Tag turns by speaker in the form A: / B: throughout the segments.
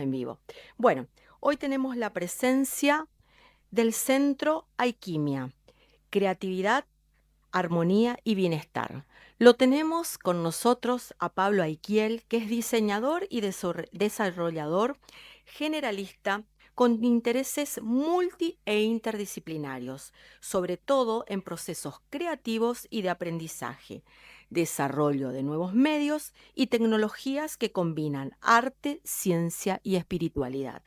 A: En vivo. Bueno, hoy tenemos la presencia del Centro Alquimia, Creatividad, Armonía y Bienestar. Lo tenemos con nosotros a Pablo Aiquiel, que es diseñador y desarrollador generalista con intereses multi e interdisciplinarios, sobre todo en procesos creativos y de aprendizaje, desarrollo de nuevos medios y tecnologías que combinan arte, ciencia y espiritualidad.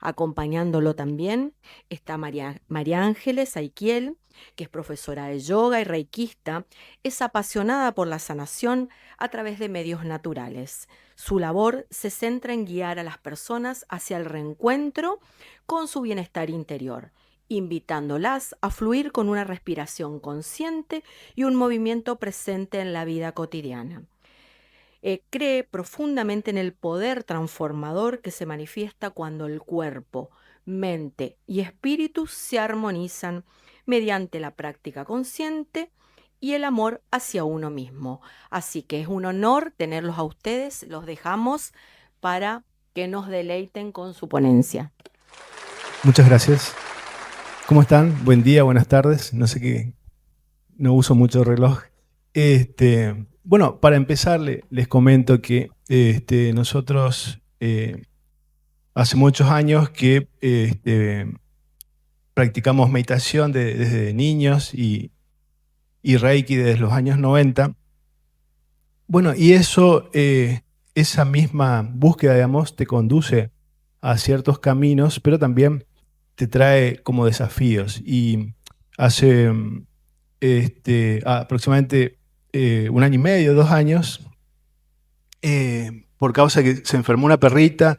A: Acompañándolo también está María Ángeles Aiquiel, que es profesora de yoga y reikista, es apasionada por la sanación a través de medios naturales. Su labor se centra en guiar a las personas hacia el reencuentro con su bienestar interior, invitándolas a fluir con una respiración consciente y un movimiento presente en la vida cotidiana. Cree profundamente en el poder transformador que se manifiesta cuando el cuerpo, mente y espíritu se armonizan mediante la práctica consciente y el amor hacia uno mismo. Así que es un honor tenerlos a ustedes. Los dejamos para que nos deleiten con su ponencia.
B: Muchas gracias. ¿Cómo están? Buen día, buenas tardes. No sé qué, no uso mucho reloj. Bueno, para empezar les comento que nosotros hace muchos años que practicamos meditación desde niños y Reiki desde los años 90. Bueno, y eso, esa misma búsqueda, digamos, te conduce a ciertos caminos, pero también te trae como desafíos. Y hace aproximadamente 1 año y medio, 2 años, por causa que se enfermó una perrita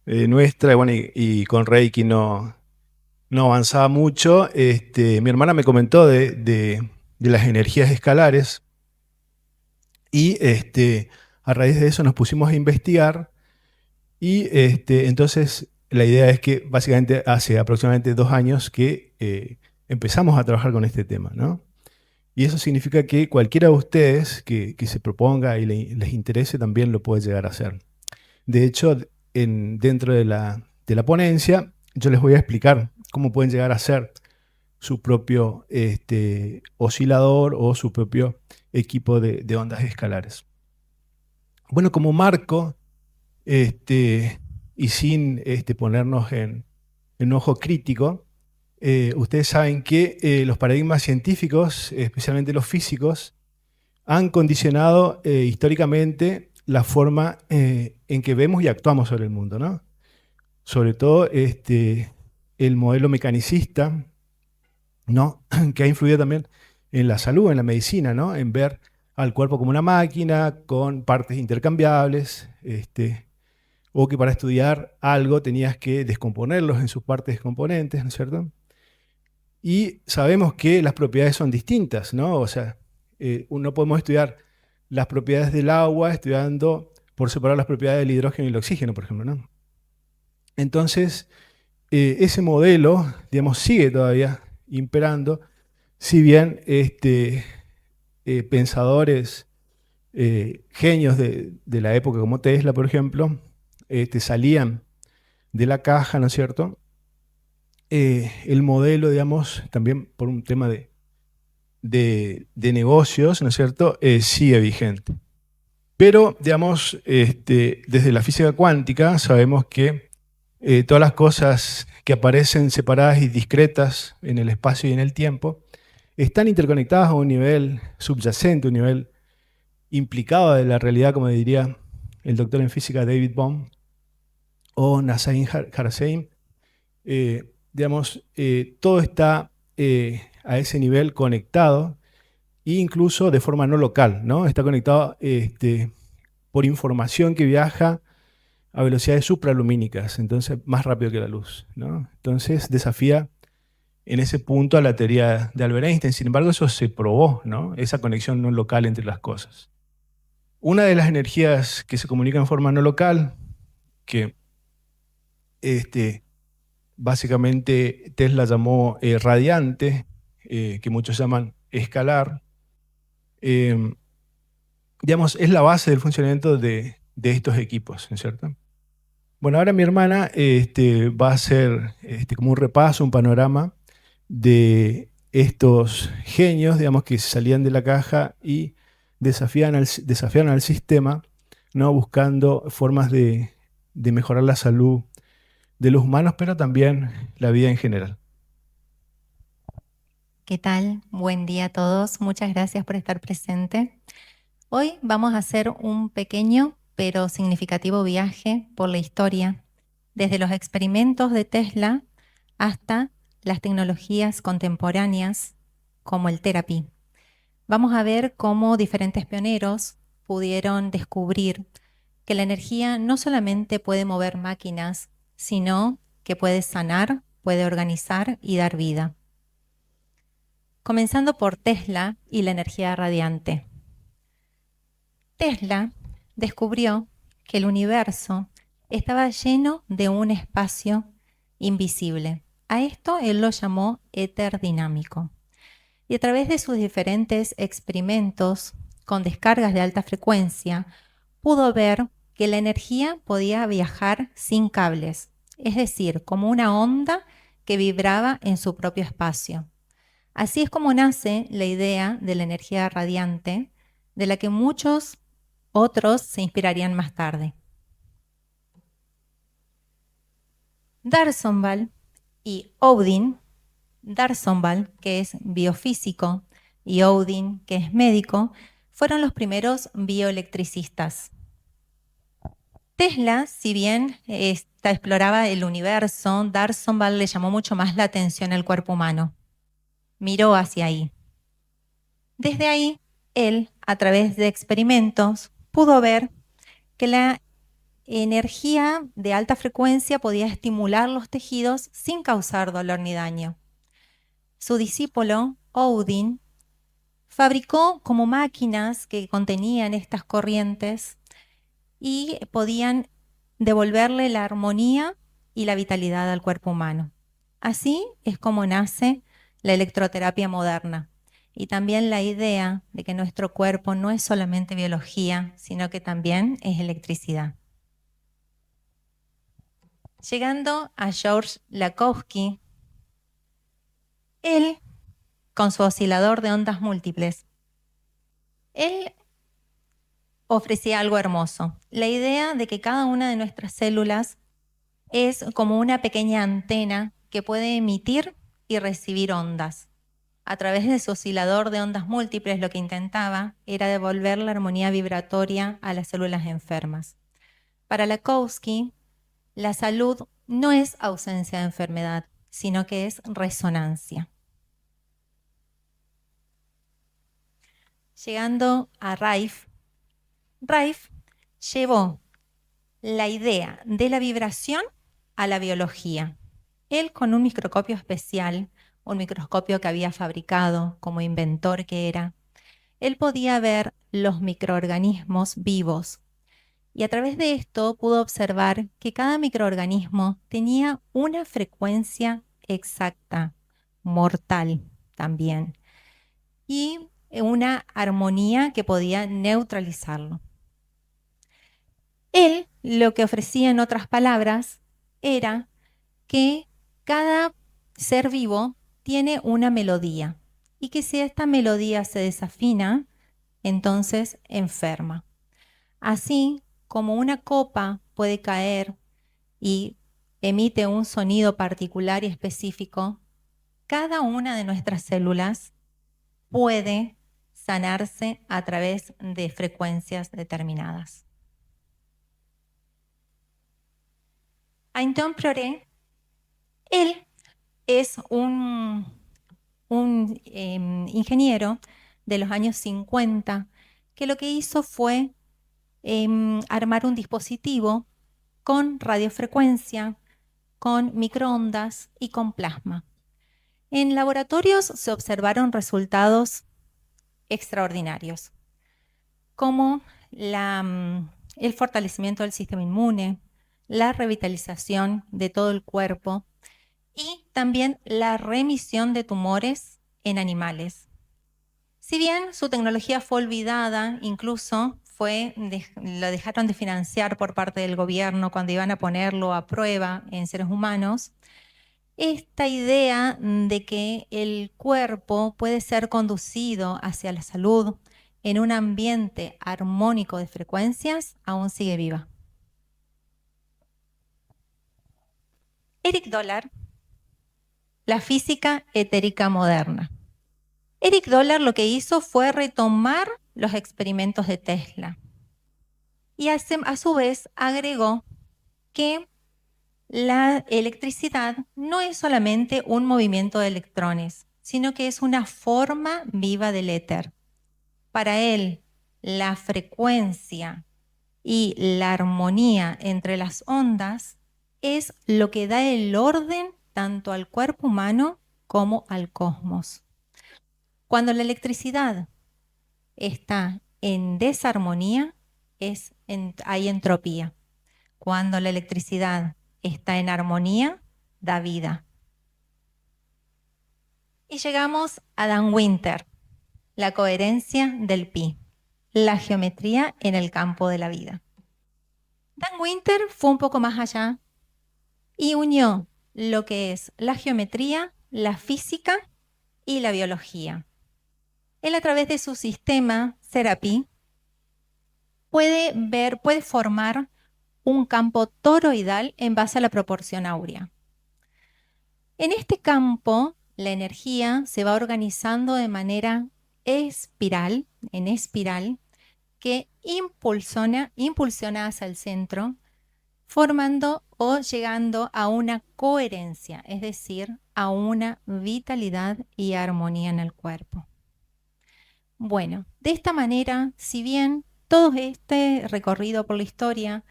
B: nuestra, y, bueno, y con Reiki no avanzaba mucho, mi hermana me comentó de las energías escalares y a raíz de eso nos pusimos a investigar y entonces la idea es que básicamente hace aproximadamente 2 años que empezamos a trabajar con este tema, ¿no? Y eso significa que cualquiera de ustedes que se proponga y les interese también lo puede llegar a hacer. De hecho, dentro de la ponencia, yo les voy a explicar cómo pueden llegar a hacer su propio oscilador o su propio equipo de ondas escalares. Bueno, como marco, y sin ponernos en ojo crítico, ustedes saben que los paradigmas científicos, especialmente los físicos, han condicionado históricamente la forma en que vemos y actuamos sobre el mundo, ¿no? Sobre todo el modelo mecanicista, ¿no? Que ha influido también en la salud, en la medicina, ¿no? En ver al cuerpo como una máquina con partes intercambiables, o que para estudiar algo tenías que descomponerlos en sus partes componentes, ¿no es cierto? Y sabemos que las propiedades son distintas, ¿no? O sea, no podemos estudiar las propiedades del agua estudiando por separar las propiedades del hidrógeno y el oxígeno, por ejemplo, ¿no? Entonces, ese modelo, digamos, sigue todavía imperando, si bien pensadores, genios de la época como Tesla, por ejemplo, salían de la caja, ¿no es cierto? El modelo, digamos, también por un tema de negocios, ¿no es cierto?, sigue vigente. Pero, digamos, desde la física cuántica sabemos que todas las cosas que aparecen separadas y discretas en el espacio y en el tiempo están interconectadas a un nivel subyacente, un nivel implicado de la realidad, como diría el doctor en física David Bohm o Nassim Haramein. Digamos, todo está a ese nivel conectado e incluso de forma no local, ¿no? Está conectado por información que viaja a velocidades supralumínicas, entonces más rápido que la luz, ¿no? Entonces desafía en ese punto a la teoría de Albert Einstein. Sin embargo, eso se probó, ¿no? Esa conexión no local entre las cosas. Una de las energías que se comunican en forma no local, que básicamente Tesla llamó radiante, que muchos llaman escalar, digamos, es la base del funcionamiento de estos equipos, ¿no es cierto? Bueno, ahora mi hermana va a hacer como un repaso, un panorama de estos genios, digamos, que salían de la caja y desafiaban al sistema, ¿no? Buscando formas de mejorar la salud de los humanos, pero también la vida en general.
C: ¿Qué tal? Buen día a todos. Muchas gracias por estar presente. Hoy vamos a hacer un pequeño pero significativo viaje por la historia, desde los experimentos de Tesla hasta las tecnologías contemporáneas como el Therapy. Vamos a ver cómo diferentes pioneros pudieron descubrir que la energía no solamente puede mover máquinas, sino que puede sanar, puede organizar y dar vida. Comenzando por Tesla y la energía radiante. Tesla descubrió que el universo estaba lleno de un espacio invisible. A esto él lo llamó éter dinámico. Y a través de sus diferentes experimentos con descargas de alta frecuencia, pudo ver que la energía podía viajar sin cables, es decir, como una onda que vibraba en su propio espacio. Así es como nace la idea de la energía radiante, de la que muchos otros se inspirarían más tarde. D'Arsonval y Oudin, D'Arsonval, que es biofísico, y Oudin, que es médico, fueron los primeros bioelectricistas. Tesla, si bien exploraba el universo, D'Arsonval le llamó mucho más la atención al cuerpo humano. Miró hacia ahí. Desde ahí, él, a través de experimentos, pudo ver que la energía de alta frecuencia podía estimular los tejidos sin causar dolor ni daño. Su discípulo, Oudin, fabricó como máquinas que contenían estas corrientes y podían devolverle la armonía y la vitalidad al cuerpo humano. Así es como nace la electroterapia moderna y también la idea de que nuestro cuerpo no es solamente biología, sino que también es electricidad. Llegando a George Lakhovsky, él, con su oscilador de ondas múltiples, él ofrecía algo hermoso, la idea de que cada una de nuestras células es como una pequeña antena que puede emitir y recibir ondas. A través de su oscilador de ondas múltiples, lo que intentaba era devolver la armonía vibratoria a las células enfermas. Para Lakhovsky, la salud no es ausencia de enfermedad, sino que es resonancia. Llegando a Rife, Rife llevó la idea de la vibración a la biología. Él, con un microscopio especial, un microscopio que había fabricado como inventor que era, él podía ver los microorganismos vivos. Y a través de esto pudo observar que cada microorganismo tenía una frecuencia exacta, mortal también, y una armonía que podía neutralizarlo. Él lo que ofrecía, en otras palabras, era que cada ser vivo tiene una melodía y que si esta melodía se desafina, entonces enferma. Así como una copa puede caer y emite un sonido particular y específico, cada una de nuestras células puede sanarse a través de frecuencias determinadas. Antoine Prioret, él es un ingeniero de los años 50 que lo que hizo fue armar un dispositivo con radiofrecuencia, con microondas y con plasma. En laboratorios se observaron resultados extraordinarios, como el fortalecimiento del sistema inmune, la revitalización de todo el cuerpo y también la remisión de tumores en animales. Si bien su tecnología fue olvidada, incluso lo dejaron de financiar por parte del gobierno cuando iban a ponerlo a prueba en seres humanos, esta idea de que el cuerpo puede ser conducido hacia la salud en un ambiente armónico de frecuencias aún sigue viva. Eric Dollar, la física etérica moderna. Eric Dollar lo que hizo fue retomar los experimentos de Tesla y a su vez agregó que la electricidad no es solamente un movimiento de electrones, sino que es una forma viva del éter. Para él, la frecuencia y la armonía entre las ondas es lo que da el orden tanto al cuerpo humano como al cosmos. Cuando la electricidad está en desarmonía, hay entropía. Cuando la electricidad está en armonía, da vida. Y llegamos a Dan Winter, la coherencia del pi, la geometría en el campo de la vida. Dan Winter fue un poco más allá y unió lo que es la geometría, la física y la biología. Él, a través de su sistema Serapi, puede formar un campo toroidal en base a la proporción áurea. En este campo, la energía se va organizando de manera espiral, que impulsiona hacia el centro, formando o llegando a una coherencia, es decir, a una vitalidad y armonía en el cuerpo. Bueno, de esta manera, si bien todo este recorrido por la historia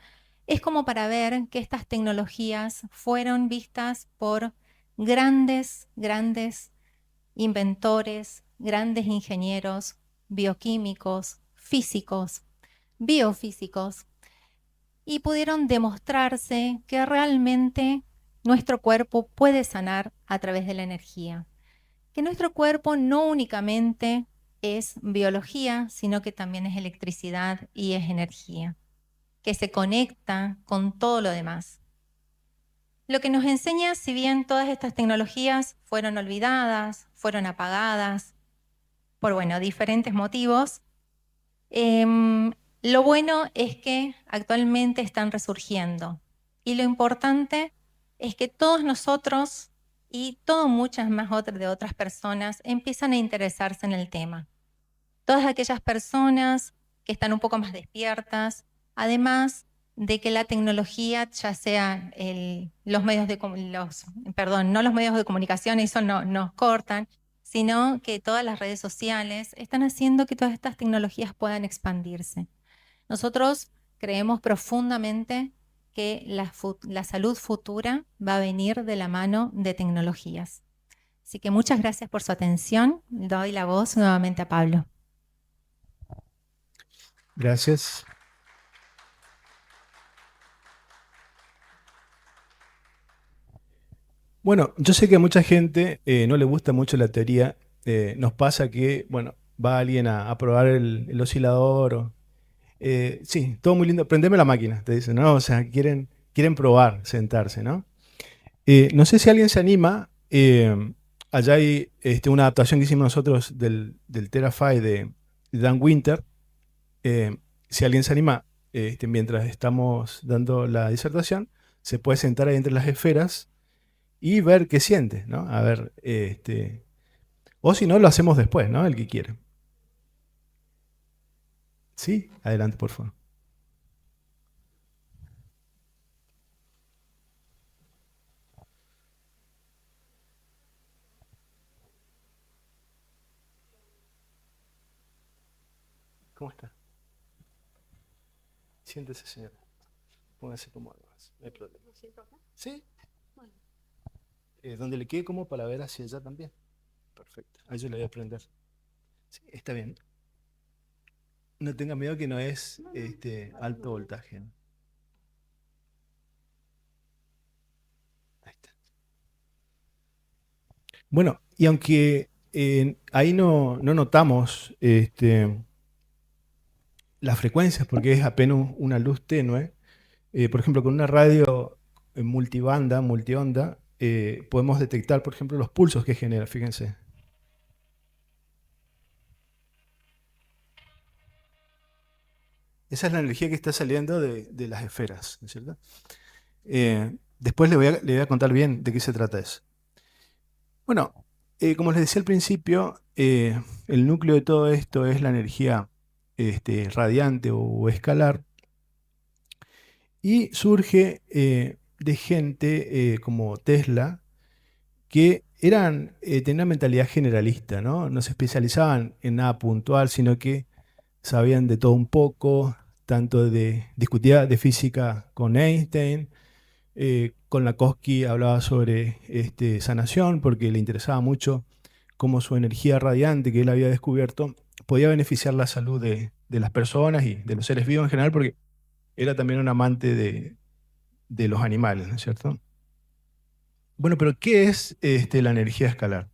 C: es como para ver que estas tecnologías fueron vistas por grandes inventores, grandes ingenieros, bioquímicos, físicos, biofísicos, y pudieron demostrarse que realmente nuestro cuerpo puede sanar a través de la energía. Que nuestro cuerpo no únicamente es biología, sino que también es electricidad y es energía, que se conecta con todo lo demás. Lo que nos enseña, si bien todas estas tecnologías fueron olvidadas, fueron apagadas, por diferentes motivos, lo bueno es que actualmente están resurgiendo. Y lo importante es que todos nosotros y muchas más de otras personas empiezan a interesarse en el tema. Todas aquellas personas que están un poco más despiertas, además de que la tecnología, ya sea los medios de no los medios de comunicación, eso no nos cortan, sino que todas las redes sociales están haciendo que todas estas tecnologías puedan expandirse. Nosotros creemos profundamente que la salud futura va a venir de la mano de tecnologías. Así que muchas gracias por su atención. Doy la voz nuevamente a Pablo.
B: Gracias. Bueno, yo sé que a mucha gente no le gusta mucho la teoría. Nos pasa que, va alguien a probar el oscilador. Sí, todo muy lindo. Prendeme la máquina, te dicen, ¿no? O sea, quieren probar, sentarse, ¿no? No sé si alguien se anima. Allá hay una adaptación que hicimos nosotros del Terafy de Dan Winter. Si alguien se anima, mientras estamos dando la disertación, se puede sentar ahí entre las esferas y ver qué siente, ¿no? A ver, o si no, lo hacemos después, ¿no? El que quiere. Sí, adelante, por favor. ¿Cómo está? Siéntese, señora. Póngase cómodo. No hay problema. ¿Sí? Donde le quede como para ver hacia allá también. Perfecto. Ahí yo le voy a prender. Sí, está bien. No tenga miedo que no es alto voltaje, ¿no? Ahí está. Bueno, y aunque ahí no notamos las frecuencias, porque es apenas una luz tenue. Por ejemplo, con una radio multibanda, multionda, podemos detectar, por ejemplo, los pulsos que genera, fíjense. Esa es la energía que está saliendo de las esferas, ¿no es cierto? Después le voy a contar bien de qué se trata eso. Bueno, como les decía al principio, el núcleo de todo esto es la energía radiante o escalar, y surge de gente como Tesla, que tenían una mentalidad generalista, ¿no? No se especializaban en nada puntual, sino que sabían de todo un poco, discutía de física con Einstein, con Lakowski hablaba sobre sanación, porque le interesaba mucho cómo su energía radiante que él había descubierto podía beneficiar la salud de las personas y de los seres vivos en general, porque era también un amante de los animales, ¿no es cierto? Bueno, pero ¿qué es la energía escalar?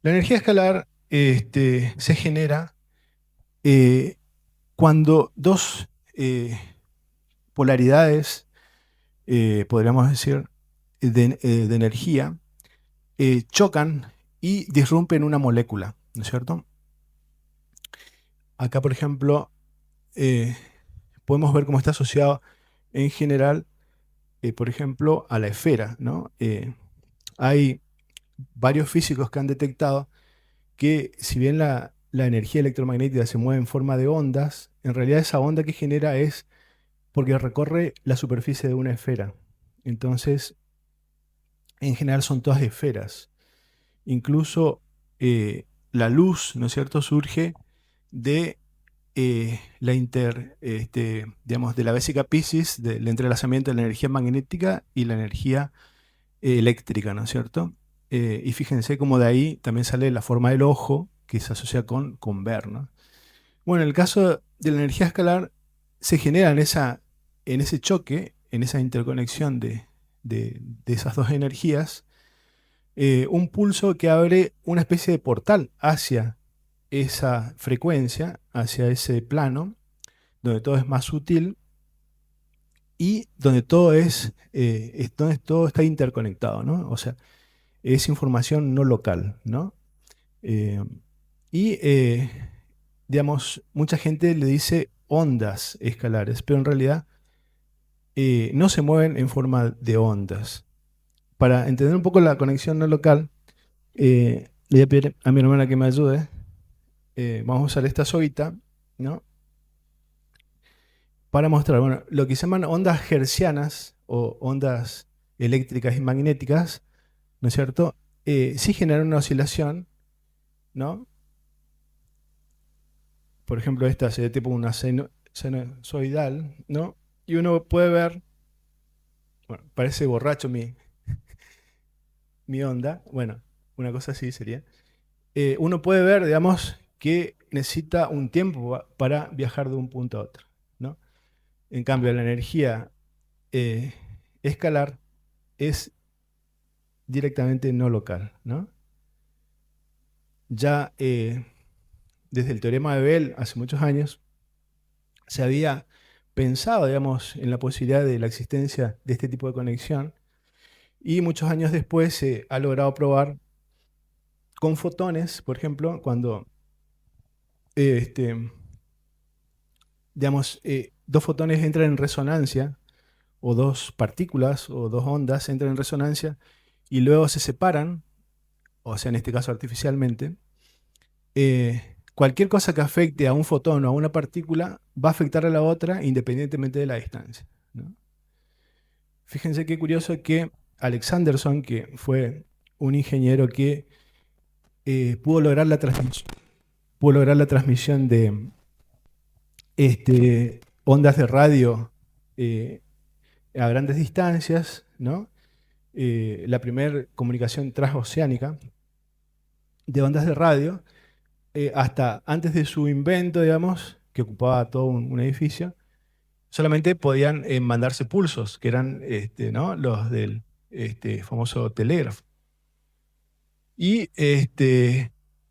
B: La energía escalar se genera cuando dos polaridades, podríamos decir, de energía chocan y disrumpen una molécula, ¿no es cierto? Acá, por ejemplo, podemos ver cómo está asociado en general, por ejemplo, a la esfera, ¿no? Hay varios físicos que han detectado que si bien la energía electromagnética se mueve en forma de ondas, en realidad esa onda que genera es porque recorre la superficie de una esfera. Entonces, en general son todas esferas. Incluso la luz, ¿no es cierto?, surge de digamos, de la vésica Piscis, del entrelazamiento de la energía magnética y la energía eléctrica, ¿no es cierto? Y fíjense cómo de ahí también sale la forma del ojo, que se asocia con ver, ¿no? Bueno, en el caso de la energía escalar, se genera en ese choque, en esa interconexión de esas dos energías, un pulso que abre una especie de portal hacia esa frecuencia, hacia ese plano, donde todo es más sutil y donde donde todo está interconectado, ¿no? O sea, es información no local, ¿no? Eh, y, digamos, mucha gente le dice ondas escalares, pero en realidad no se mueven en forma de ondas. Para entender un poco la conexión no local, le voy a pedir a mi hermana que me ayude. Vamos a usar esta soguita, ¿no? Para mostrar, bueno, lo que se llaman ondas hertzianas o ondas eléctricas y magnéticas, ¿no es cierto? Sí generan una oscilación, ¿no? Por ejemplo, esta se tipo una sinusoidal, ¿no? Y uno puede ver, bueno, parece borracho mi onda, bueno, una cosa así sería. Uno puede ver, digamos, que necesita un tiempo para viajar de un punto a otro, ¿no? En cambio, la energía escalar es directamente no local, ¿no? Ya desde el teorema de Bell, hace muchos años, se había pensado, digamos, en la posibilidad de la existencia de este tipo de conexión, y muchos años después se ha logrado probar con fotones, por ejemplo, cuando digamos, dos fotones entran en resonancia, o dos partículas o dos ondas entran en resonancia y luego se separan, o sea, en este caso artificialmente. Cualquier cosa que afecte a un fotón o a una partícula va a afectar a la otra independientemente de la distancia, ¿no? Fíjense qué curioso que Alexanderson, que fue un ingeniero que pudo lograr la transmisión de ondas de radio a grandes distancias, ¿no? La primera comunicación transoceánica de ondas de radio, hasta antes de su invento, digamos, que ocupaba todo un edificio, solamente podían mandarse pulsos, que eran ¿no?, los del famoso telégrafo. Y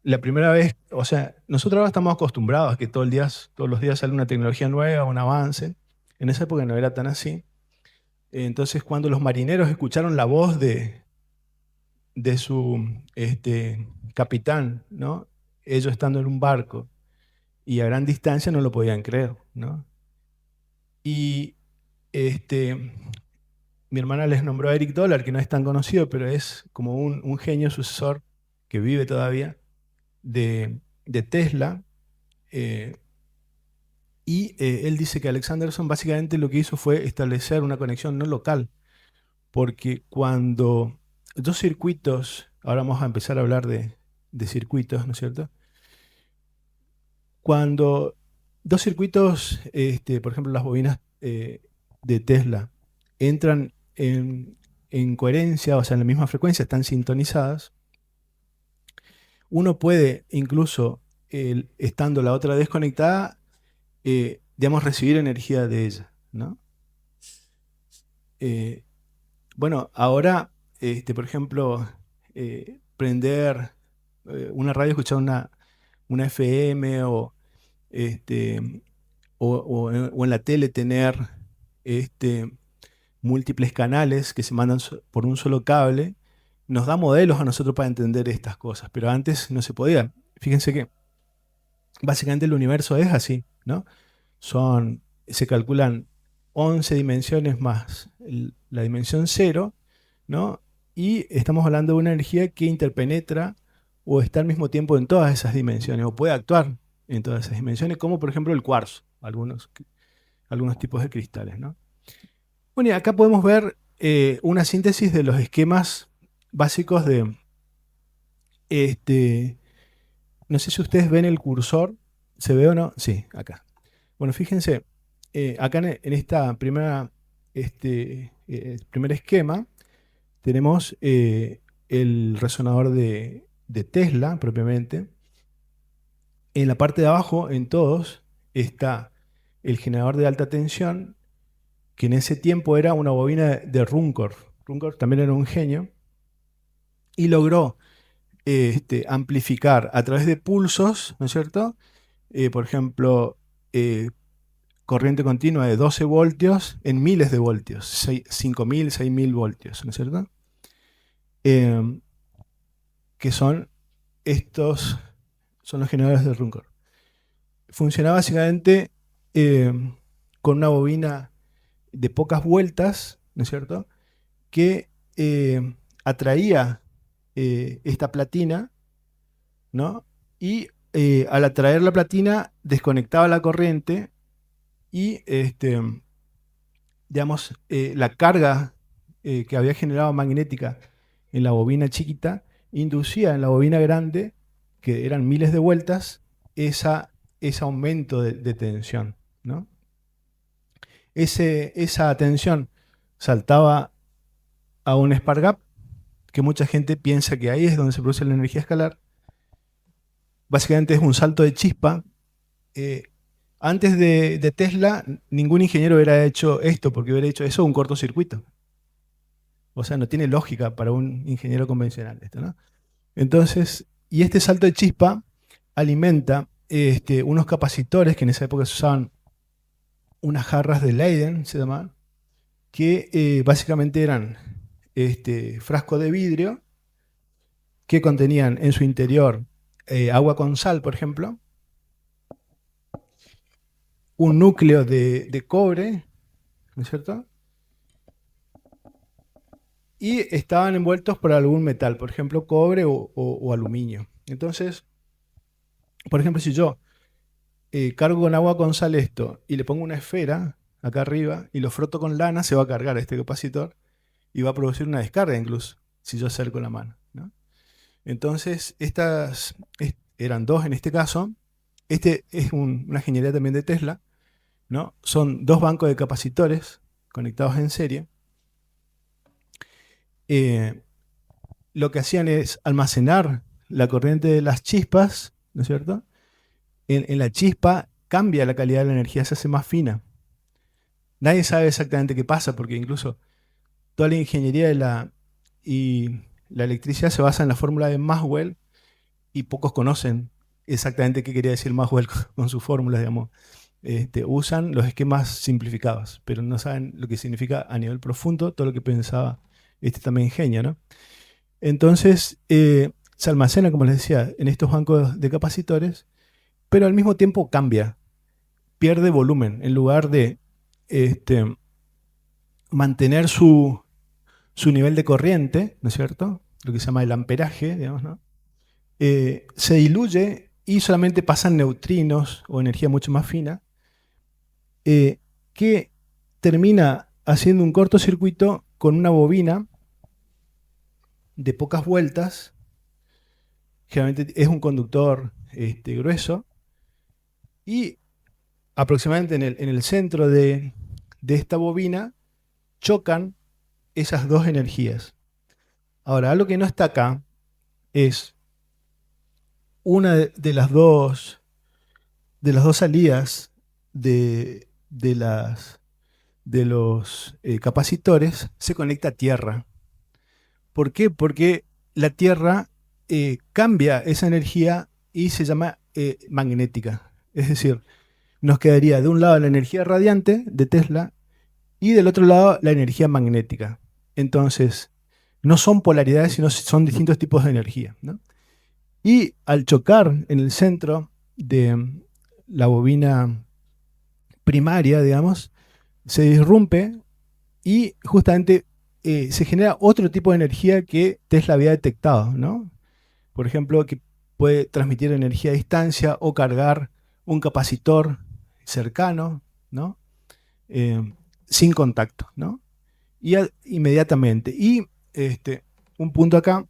B: la primera vez, o sea, nosotros ahora estamos acostumbrados a que todos los días sale una tecnología nueva, un avance. En esa época no era tan así. Entonces, cuando los marineros escucharon la voz de su capitán, ¿no? Ellos estando en un barco y a gran distancia, no lo podían creer, ¿no? Y mi hermana les nombró a Eric Dollar, que no es tan conocido, pero es como un genio sucesor que vive todavía de Tesla. Él dice que Alexanderson básicamente lo que hizo fue establecer una conexión no local, porque cuando dos circuitos, ahora vamos a empezar a hablar de circuitos, ¿no es cierto? Cuando dos circuitos, por ejemplo, las bobinas de Tesla, entran en coherencia, o sea, en la misma frecuencia, están sintonizadas, uno puede incluso, estando la otra desconectada, digamos, recibir energía de ella, ¿no? Bueno, ahora, por ejemplo, prender una radio, escuchar una FM o en la tele tener múltiples canales que se mandan por un solo cable, nos da modelos a nosotros para entender estas cosas, pero antes no se podía. Fíjense que básicamente el universo es así, ¿no? Se calculan 11 dimensiones más la dimensión 0, ¿no? Y estamos hablando de una energía que interpenetra o está al mismo tiempo en todas esas dimensiones, o puede actuar en todas esas dimensiones, como por ejemplo el cuarzo, algunos tipos de cristales, ¿no? Bueno, y acá podemos ver una síntesis de los esquemas básicos de... no sé si ustedes ven el cursor, ¿se ve o no? Sí, acá. Bueno, fíjense, acá en esta primer esquema tenemos el resonador de Tesla propiamente. En la parte de abajo, en todos, está el generador de alta tensión, que en ese tiempo era una bobina de Ruhmkorff. Ruhmkorff también era un genio y logró amplificar a través de pulsos, ¿no es cierto? Por ejemplo, corriente continua de 12 voltios en miles de voltios, 5.000, 6.000 voltios, ¿no es cierto? Que son los generadores de Ruhmkorff. Funciona básicamente con una bobina de pocas vueltas, ¿no es cierto?, que atraía esta platina, ¿no? Y al atraer la platina desconectaba la corriente y digamos, la carga que había generado magnética en la bobina chiquita inducía en la bobina grande, que eran miles de vueltas, ese aumento de tensión, ¿no? Esa tensión saltaba a un spark gap, que mucha gente piensa que ahí es donde se produce la energía escalar. Básicamente es un salto de chispa. Antes de Tesla, ningún ingeniero hubiera hecho esto, porque hubiera hecho eso un cortocircuito. O sea, no tiene lógica para un ingeniero convencional esto, ¿no? Entonces, y este salto de chispa alimenta unos capacitores que en esa época se usaban, unas jarras de Leyden, se llamaban, que básicamente eran frascos de vidrio que contenían en su interior agua con sal, por ejemplo, un núcleo de cobre, ¿no es cierto? Y estaban envueltos por algún metal, por ejemplo, cobre o aluminio. Entonces, por ejemplo, si yo cargo con agua con sal esto y le pongo una esfera acá arriba y lo froto con lana, se va a cargar este capacitor y va a producir una descarga incluso, si yo acerco la mano, ¿no? Entonces, estas eran dos en este caso. Este es una ingeniería también de Tesla, ¿no? Son dos bancos de capacitores conectados en serie. Lo que hacían es almacenar la corriente de las chispas, ¿no es cierto? En la chispa cambia la calidad de la energía, se hace más fina. Nadie sabe exactamente qué pasa, porque incluso toda la ingeniería y la electricidad se basa en la fórmula de Maxwell, y pocos conocen exactamente qué quería decir Maxwell con sus fórmulas, digamos. Usan los esquemas simplificados, pero no saben lo que significa a nivel profundo todo lo que pensaba también genio, ¿no? Entonces, se almacena, como les decía, en estos bancos de capacitores, pero al mismo tiempo cambia, pierde volumen. En lugar de mantener su nivel de corriente, ¿no es cierto? Lo que se llama el amperaje, digamos, ¿no? Se diluye y solamente pasan neutrinos o energía mucho más fina, que termina haciendo un cortocircuito con una bobina de pocas vueltas. Generalmente es un conductor grueso, y aproximadamente en el centro de esta bobina chocan esas dos energías. Ahora, algo que no está acá es una de las dos salidas de los capacitores se conecta a tierra. ¿Por qué? Porque la tierra cambia esa energía y se llama magnética. Es decir, nos quedaría de un lado la energía radiante de Tesla y del otro lado la energía magnética. Entonces, no son polaridades, sino son distintos tipos de energía, ¿no? Y al chocar en el centro de la bobina primaria, digamos, se disrumpe y justamente se genera otro tipo de energía que Tesla había detectado, ¿no? Por ejemplo, que puede transmitir energía a distancia o cargar un capacitor cercano, ¿no? Sin contacto, ¿no? Y inmediatamente. Y un punto acá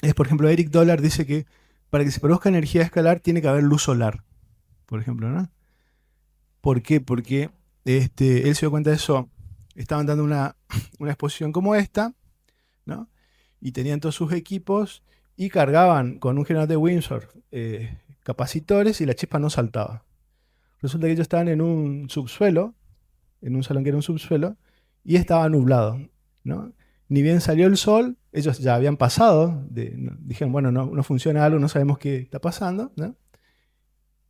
B: es, por ejemplo, Eric Dollar dice que para que se produzca energía escalar tiene que haber luz solar, por ejemplo, ¿no? ¿Por qué? Porque él se dio cuenta de eso. Estaban dando una exposición como esta, ¿no? Y tenían todos sus equipos y cargaban con un generador de Windsor capacitores y la chispa no saltaba. Resulta que ellos estaban en un subsuelo, en un salón que era un subsuelo, y estaba nublado, ¿no? Ni bien salió el sol, ellos ya habían pasado, dijeron, bueno, no funciona algo, no sabemos qué está pasando, ¿no?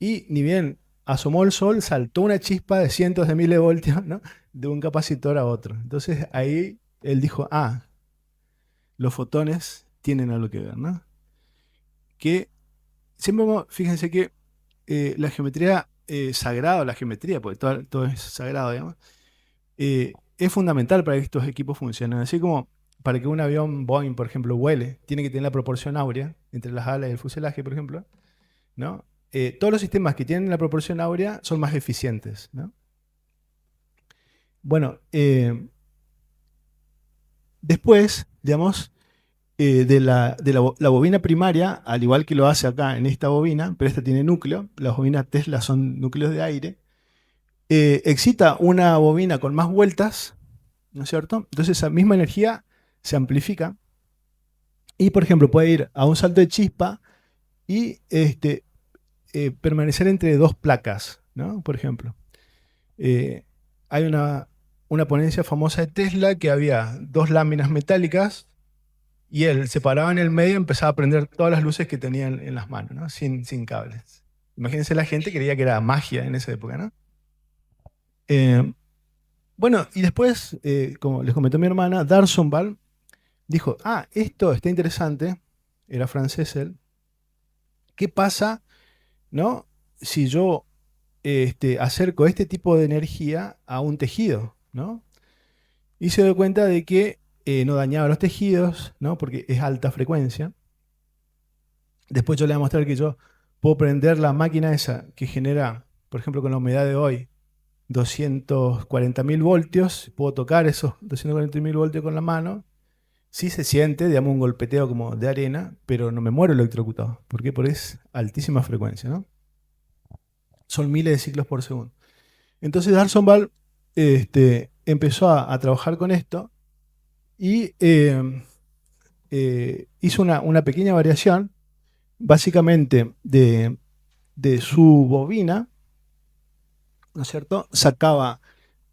B: Y ni bien asomó el sol, saltó una chispa de cientos de miles de voltios, ¿no? De un capacitor a otro. Entonces ahí él dijo, los fotones tienen algo que ver, ¿no? Que siempre, fíjense que la geometría sagrada, la geometría, porque todo es sagrado, digamos, es fundamental para que estos equipos funcionen. Así como para que un avión Boeing, por ejemplo, vuele, tiene que tener la proporción áurea entre las alas y el fuselaje, por ejemplo, ¿no? Todos los sistemas que tienen la proporción áurea son más eficientes, ¿no? Bueno, después, digamos, de la bobina primaria, al igual que lo hace acá en esta bobina, pero esta tiene núcleo, las bobinas Tesla son núcleos de aire, excita una bobina con más vueltas, ¿no es cierto? Entonces esa misma energía se amplifica y, por ejemplo, puede ir a un salto de chispa y permanecer entre dos placas, ¿no? Por ejemplo, hay una ponencia famosa de Tesla que había dos láminas metálicas y él se paraba en el medio y empezaba a prender todas las luces que tenía en las manos, ¿no? Sin cables. Imagínense, la gente creía que era magia en esa época, ¿no? Bueno, y después, como les comentó mi hermana, D'Arsonval dijo, esto está interesante, era francés él, ¿qué pasa, ¿no? Si yo acerco este tipo de energía a un tejido, ¿no? Y se dio cuenta de que no dañaba los tejidos, ¿no? Porque es alta frecuencia. Después yo le voy a mostrar que yo puedo prender la máquina esa que genera, por ejemplo, con la humedad de hoy, 240.000 voltios. Puedo tocar esos 240.000 voltios con la mano. Sí se siente, digamos, un golpeteo como de arena, pero no me muero electrocutado. ¿Por qué? Porque es altísima frecuencia, ¿no? Son miles de ciclos por segundo. Entonces D'Arsonval empezó a trabajar con esto y hizo una pequeña variación, básicamente de su bobina, ¿no es cierto? Sacaba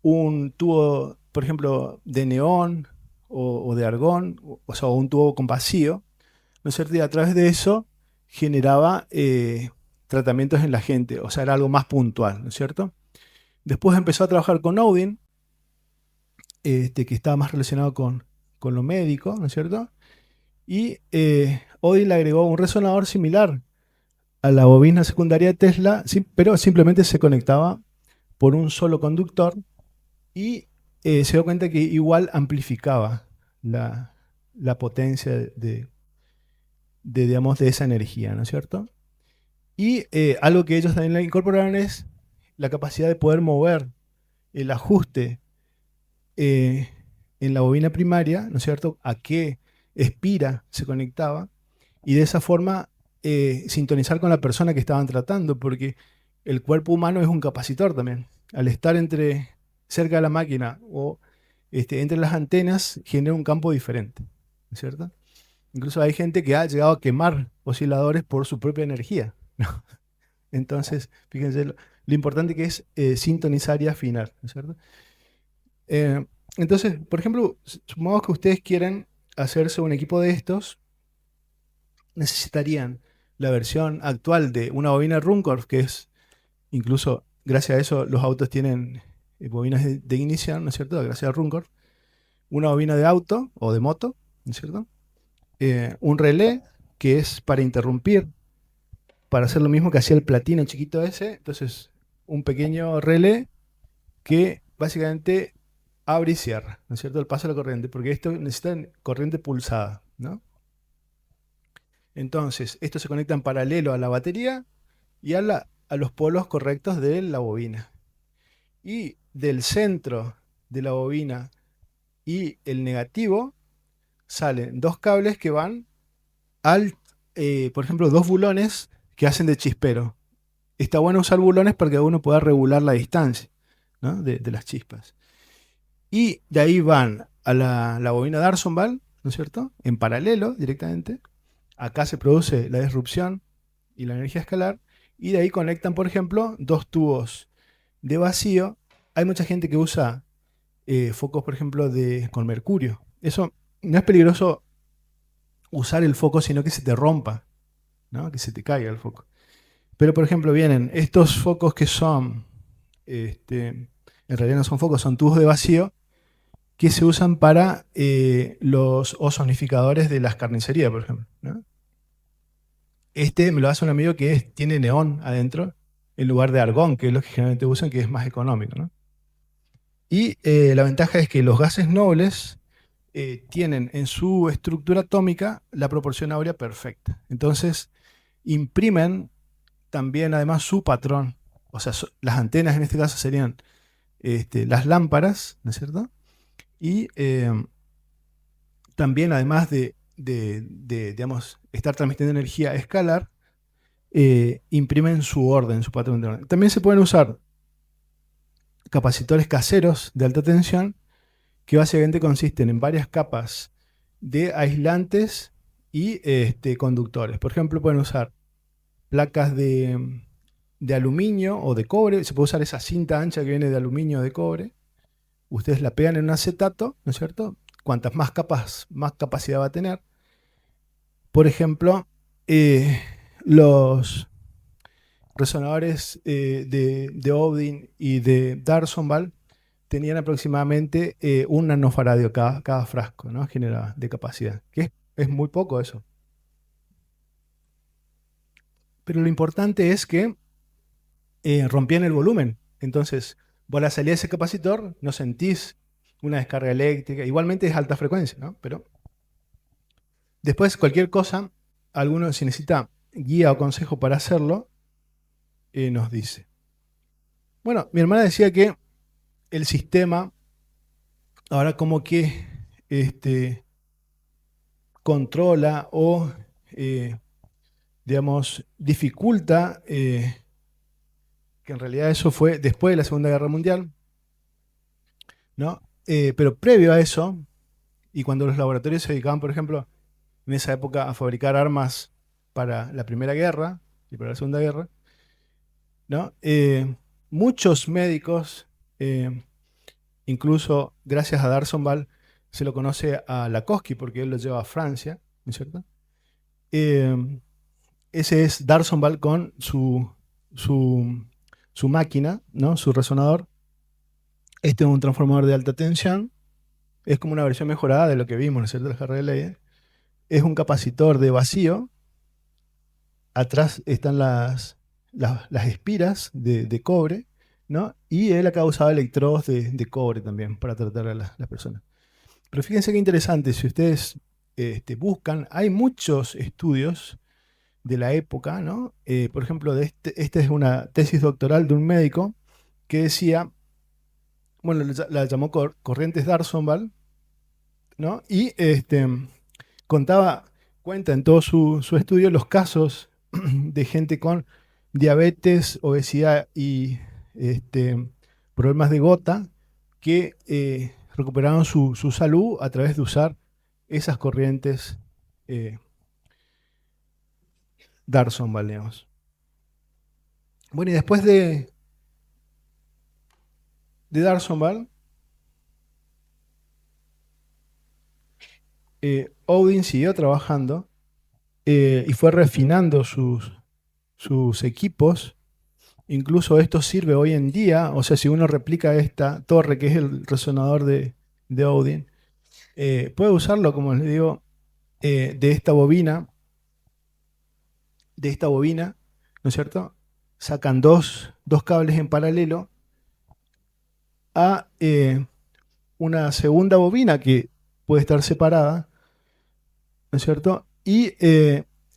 B: un tubo, por ejemplo, de neón o de argón, o sea, un tubo con vacío, ¿no es cierto? Y a través de eso generaba tratamientos en la gente, o sea, era algo más puntual, ¿no es cierto? Después empezó a trabajar con Odin, que estaba más relacionado con lo médico, ¿no es cierto? Y Odin le agregó un resonador similar a la bobina secundaria de Tesla, pero simplemente se conectaba por un solo conductor y se dio cuenta que igual amplificaba la potencia digamos, de esa energía, ¿no es cierto? Y algo que ellos también le incorporaron es la capacidad de poder mover el ajuste en la bobina primaria, ¿no es cierto?, a qué espira se conectaba, y de esa forma sintonizar con la persona que estaban tratando, porque el cuerpo humano es un capacitor también. Al estar cerca de la máquina o entre las antenas, genera un campo diferente, ¿no es cierto? Incluso hay gente que ha llegado a quemar osciladores por su propia energía, ¿no? Entonces, fíjense lo importante que es sintonizar y afinar, ¿no es cierto? Entonces, por ejemplo, supongamos que ustedes quieren hacerse un equipo de estos, necesitarían la versión actual de una bobina Runcorf, que es, incluso gracias a eso los autos tienen bobinas de ignición, ¿no es cierto? Gracias a Runcorf. Una bobina de auto o de moto, ¿no es cierto? Un relé, que es para interrumpir, para hacer lo mismo que hacía el platino chiquito ese. Entonces, un pequeño relé que básicamente abre y cierra, ¿no es cierto?, el paso de la corriente, porque esto necesita corriente pulsada, ¿no? Entonces, esto se conecta en paralelo a la batería y a los polos correctos de la bobina. Y del centro de la bobina y el negativo salen dos cables que van por ejemplo, dos bulones que hacen de chispero. Está bueno usar bulones para que uno pueda regular la distancia, ¿no?, de las chispas. Y de ahí van a la bobina D'Arsonval, ¿no es cierto?, en paralelo directamente. Acá se produce la disrupción y la energía escalar. Y de ahí conectan, por ejemplo, dos tubos de vacío. Hay mucha gente que usa focos, por ejemplo, con mercurio. Eso no es peligroso usar el foco, sino que se te rompa, ¿no?, que se te caiga el foco. Pero, por ejemplo, vienen estos focos que son, en realidad no son focos, son tubos de vacío, que se usan para los ozonificadores de las carnicerías, por ejemplo, ¿no? Me lo hace un amigo que tiene neón adentro, en lugar de argón, que es lo que generalmente usan, que es más económico, ¿no? Y la ventaja es que los gases nobles tienen en su estructura atómica la proporción áurea perfecta. Entonces, imprimen también además su patrón. O sea, las antenas en este caso serían las lámparas, ¿no es cierto? Y también, además de, digamos, estar transmitiendo energía escalar, imprimen su orden, su patrón de orden. También se pueden usar capacitores caseros de alta tensión, que básicamente consisten en varias capas de aislantes y conductores. Por ejemplo, pueden usar placas de aluminio o de cobre. Se puede usar esa cinta ancha que viene de aluminio o de cobre. Ustedes la pegan en un acetato, ¿no es cierto? Cuantas más capas, más capacidad va a tener. Por ejemplo, los resonadores de Odin y de D'Arsonval tenían aproximadamente 1 nanofaradio cada frasco, ¿no?, generaba de capacidad, que es muy poco eso. Pero lo importante es que rompían el volumen. Entonces, vos a la salida de ese capacitor no sentís una descarga eléctrica. Igualmente es alta frecuencia, ¿no? Pero después, cualquier cosa, alguno, si necesita guía o consejo para hacerlo, nos dice. Bueno, mi hermana decía que el sistema ahora como que controla o, digamos, dificulta, que en realidad eso fue después de la Segunda Guerra Mundial, ¿no? Pero previo a eso, y cuando los laboratorios se dedicaban, por ejemplo, en esa época a fabricar armas para la Primera Guerra y para la Segunda Guerra, ¿no? Muchos médicos, incluso gracias a D'Arsonval, se lo conoce a Lakosky porque él lo lleva a Francia, ¿no es cierto? ese es Darsonval con su máquina, ¿no? Su resonador. Este es un transformador de alta tensión. Es como una versión mejorada de lo que vimos, ¿no es cierto? La jarra de Leyden. Es un capacitor de vacío. Atrás están las espiras de cobre, ¿no? Y él acá usaba electrodos de cobre también para tratar a las personas. Pero fíjense qué interesante, si ustedes buscan, hay muchos estudios de la época, ¿no? Por ejemplo, esta es una tesis doctoral de un médico que decía, bueno, la llamó corrientes Darsonval, ¿no? Y cuenta en todo su estudio los casos de gente con diabetes, obesidad y problemas de gota que recuperaron su salud a través de usar esas corrientes Darsonval, digamos. Bueno, y después de Darsonval, Odin siguió trabajando y fue refinando sus equipos. Incluso esto sirve hoy en día, o sea, si uno replica esta torre, que es el resonador de Odin, puede usarlo, como les digo, de esta bobina, ¿no es cierto? Sacan dos cables en paralelo a una segunda bobina que puede estar separada, ¿no es cierto? Y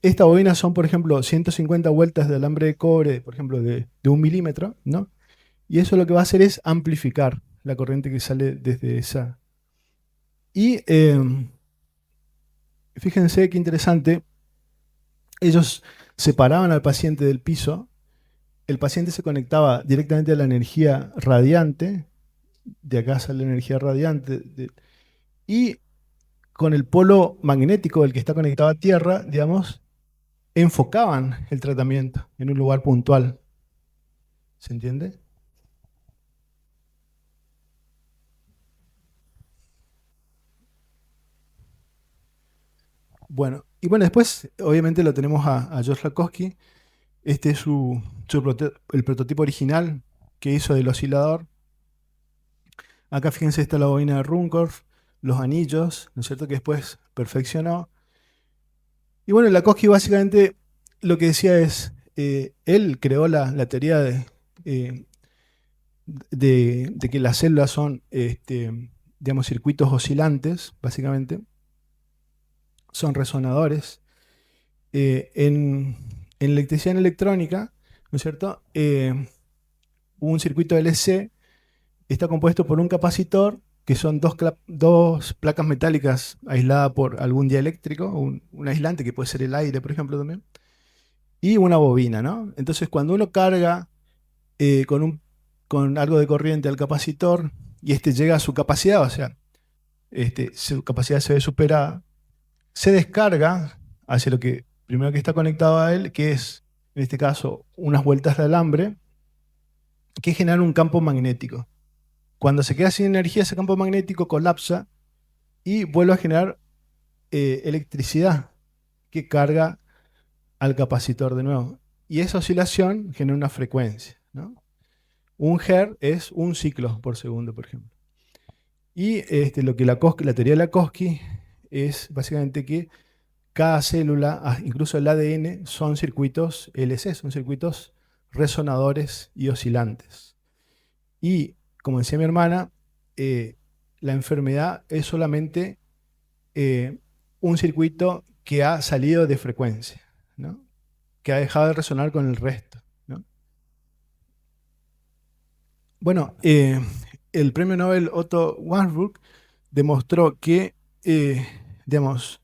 B: estas bobinas son, por ejemplo, 150 vueltas de alambre de cobre, por ejemplo, de 1 milímetro, ¿no? Y eso lo que va a hacer es amplificar la corriente que sale desde esa. Y fíjense qué interesante, ellos separaban al paciente del piso, el paciente se conectaba directamente a la energía radiante, de acá sale la energía radiante, y con el polo magnético del que está conectado a tierra, digamos, enfocaban el tratamiento en un lugar puntual. ¿Se entiende? Bueno, y bueno, después obviamente lo tenemos a George Lakhovsky. Este es el prototipo original que hizo del oscilador. Acá fíjense, está la bobina de Ruhmkorff, los anillos, ¿no es cierto?, que después perfeccionó. Y bueno, Lakhovsky básicamente lo que decía es, él creó la teoría de que las células son, digamos, circuitos oscilantes, básicamente. Son resonadores. En electricidad electrónica, ¿no es cierto?, un circuito LC está compuesto por un capacitor, que son dos placas metálicas aisladas por algún dieléctrico, un aislante que puede ser el aire, por ejemplo, también, y una bobina, ¿no? Entonces, cuando uno carga con algo de corriente al capacitor y llega a su capacidad, o sea, su capacidad se ve superada, se descarga hacia lo que primero que está conectado a él, que es, en este caso, unas vueltas de alambre que generan un campo magnético. Cuando se queda sin energía, ese campo magnético colapsa y vuelve a generar electricidad que carga al capacitor de nuevo. Y esa oscilación genera una frecuencia, ¿no? Un Hz es un ciclo por segundo, por ejemplo. Y lo que la teoría de Lakhovsky es básicamente que cada célula, incluso el ADN, son circuitos LC, son circuitos resonadores y oscilantes. Y, como decía mi hermana, la enfermedad es solamente un circuito que ha salido de frecuencia, ¿no?, que ha dejado de resonar con el resto, ¿no? Bueno, el premio Nobel Otto Warburg demostró que, digamos,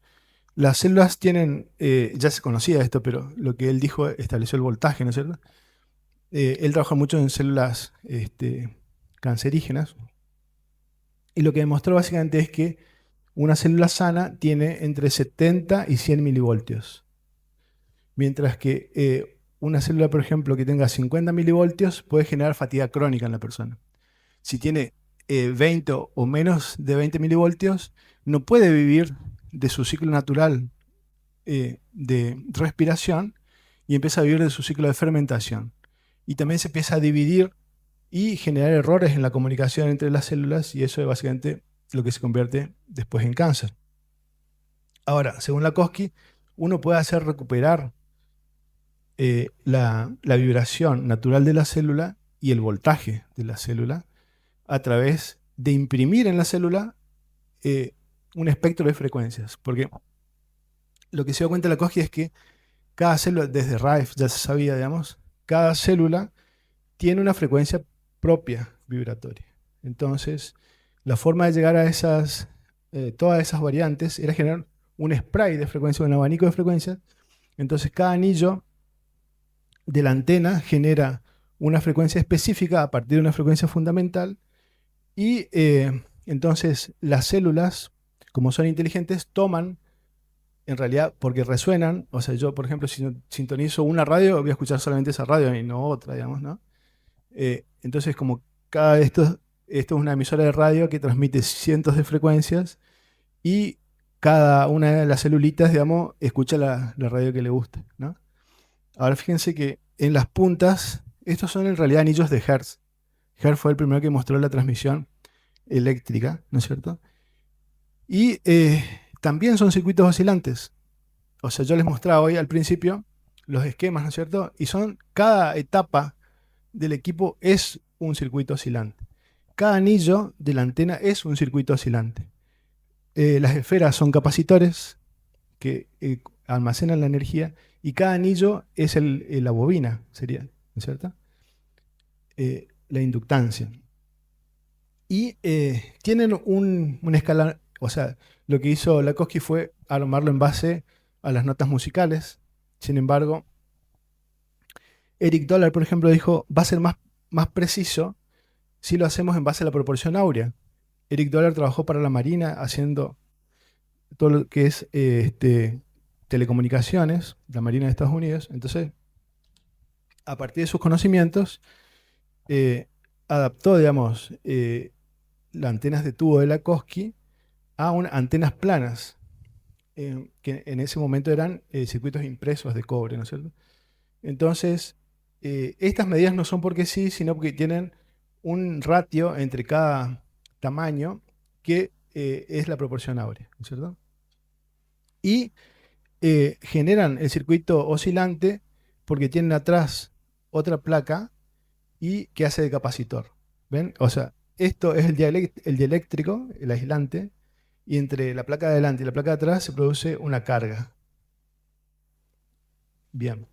B: las células tienen, ya se conocía esto, pero lo que él dijo estableció el voltaje, ¿no es cierto? Él trabajó mucho en células cancerígenas, y lo que demostró básicamente es que una célula sana tiene entre 70 y 100 milivoltios, mientras que una célula, por ejemplo, que tenga 50 milivoltios puede generar fatiga crónica en la persona. Si tiene 20 o menos de 20 milivoltios, no puede vivir de su ciclo natural de respiración y empieza a vivir de su ciclo de fermentación. Y también se empieza a dividir y generar errores en la comunicación entre las células, y eso es básicamente lo que se convierte después en cáncer. Ahora, según Lakosky, uno puede hacer recuperar la vibración natural de la célula y el voltaje de la célula a través de imprimir en la célula un espectro de frecuencias. Porque lo que se dio cuenta Lakosky es que cada célula, desde Rife ya se sabía, digamos, cada célula tiene una frecuencia propia vibratoria. Entonces, la forma de llegar a todas esas variantes era generar un spray de frecuencia, un abanico de frecuencias. Entonces, cada anillo de la antena genera una frecuencia específica a partir de una frecuencia fundamental, y entonces las células, como son inteligentes, toman, en realidad, porque resuenan. O sea, yo, por ejemplo, si sintonizo una radio, voy a escuchar solamente esa radio y no otra, digamos, ¿no? Entonces, como esto es una emisora de radio que transmite cientos de frecuencias, y cada una de las celulitas, digamos, escucha la radio que le gusta, ¿no? Ahora fíjense que en las puntas, estos son en realidad anillos de Hertz. Hertz fue el primero que mostró la transmisión eléctrica, ¿no es cierto? Y también son circuitos oscilantes. O sea, yo les mostraba hoy al principio los esquemas, ¿no es cierto? Y cada etapa del equipo es un circuito oscilante. Cada anillo de la antena es un circuito oscilante. Las esferas son capacitores que almacenan la energía, y cada anillo es la bobina, sería, ¿no es cierto? La inductancia. Y tienen una escala, o sea, lo que hizo Lakosky fue armarlo en base a las notas musicales. Sin embargo, Eric Dollar, por ejemplo, dijo, va a ser más preciso si lo hacemos en base a la proporción áurea. Eric Dollar trabajó para la Marina haciendo todo lo que es telecomunicaciones, la Marina de Estados Unidos. Entonces, a partir de sus conocimientos, adaptó, digamos, las antenas de tubo de Lakosky a antenas planas, que en ese momento eran circuitos impresos de cobre, ¿no es cierto? Entonces, estas medidas no son porque sí, sino porque tienen un ratio entre cada tamaño que es la proporción áurea, ¿no es cierto? Y generan el circuito oscilante porque tienen atrás otra placa y que hace de capacitor. ¿Ven? O sea, esto es el dieléctrico, el aislante, y entre la placa de adelante y la placa de atrás se produce una carga. Bien.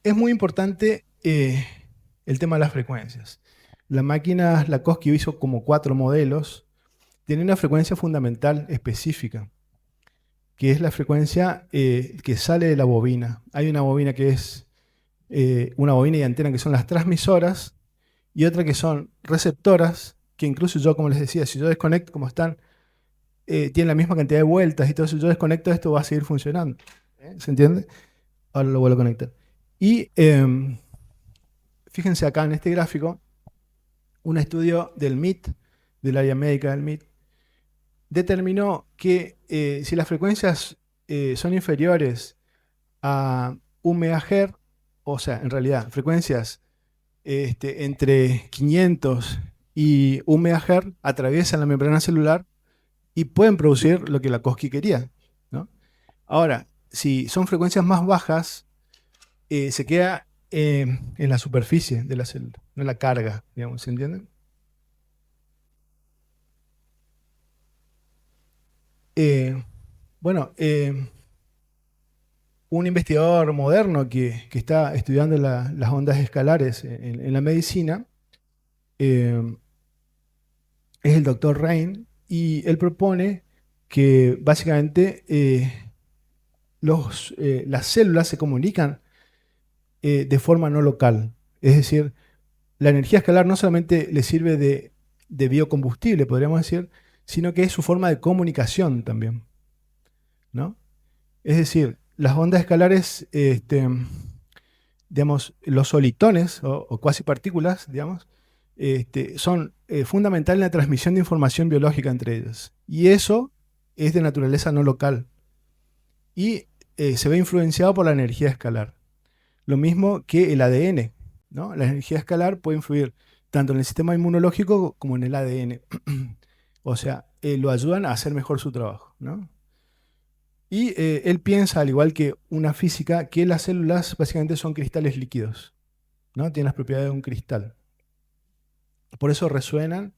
B: Es muy importante el tema de las frecuencias. La máquina Lakosky hizo como 4 modelos. Tiene una frecuencia fundamental específica, que es la frecuencia que sale de la bobina. Hay una bobina que es una bobina y antena que son las transmisoras, y otra que son receptoras, que incluso yo, como les decía, si yo desconecto, como están, tienen la misma cantidad de vueltas, y todo eso, si yo desconecto esto va a seguir funcionando. ¿Se entiende? Ahora lo vuelvo a conectar. Y fíjense acá en este gráfico, un estudio del MIT, del área médica del MIT, determinó que si las frecuencias son inferiores a 1 MHz, o sea, en realidad, frecuencias entre 500 y 1 MHz atraviesan la membrana celular y pueden producir lo que Lakosky quería, ¿no? Ahora, si son frecuencias más bajas, se queda en la superficie de la célula, no en la carga, digamos, ¿se entiende? Bueno, un investigador moderno que está estudiando las ondas escalares en la medicina es el doctor Rein, y él propone que básicamente las células se comunican de forma no local. Es decir, la energía escalar no solamente le sirve de biocombustible, podríamos decir, sino que es su forma de comunicación también, ¿no? Es decir, las ondas escalares, digamos, los solitones o cuasipartículas, digamos, son fundamentales en la transmisión de información biológica entre ellas. Y eso es de naturaleza no local y se ve influenciado por la energía escalar. Lo mismo que el ADN, ¿no? La energía escalar puede influir tanto en el sistema inmunológico como en el ADN. O sea, lo ayudan a hacer mejor su trabajo, ¿no? Y él piensa, al igual que una física, que las células básicamente son cristales líquidos, ¿no? Tienen las propiedades de un cristal. Por eso resuenan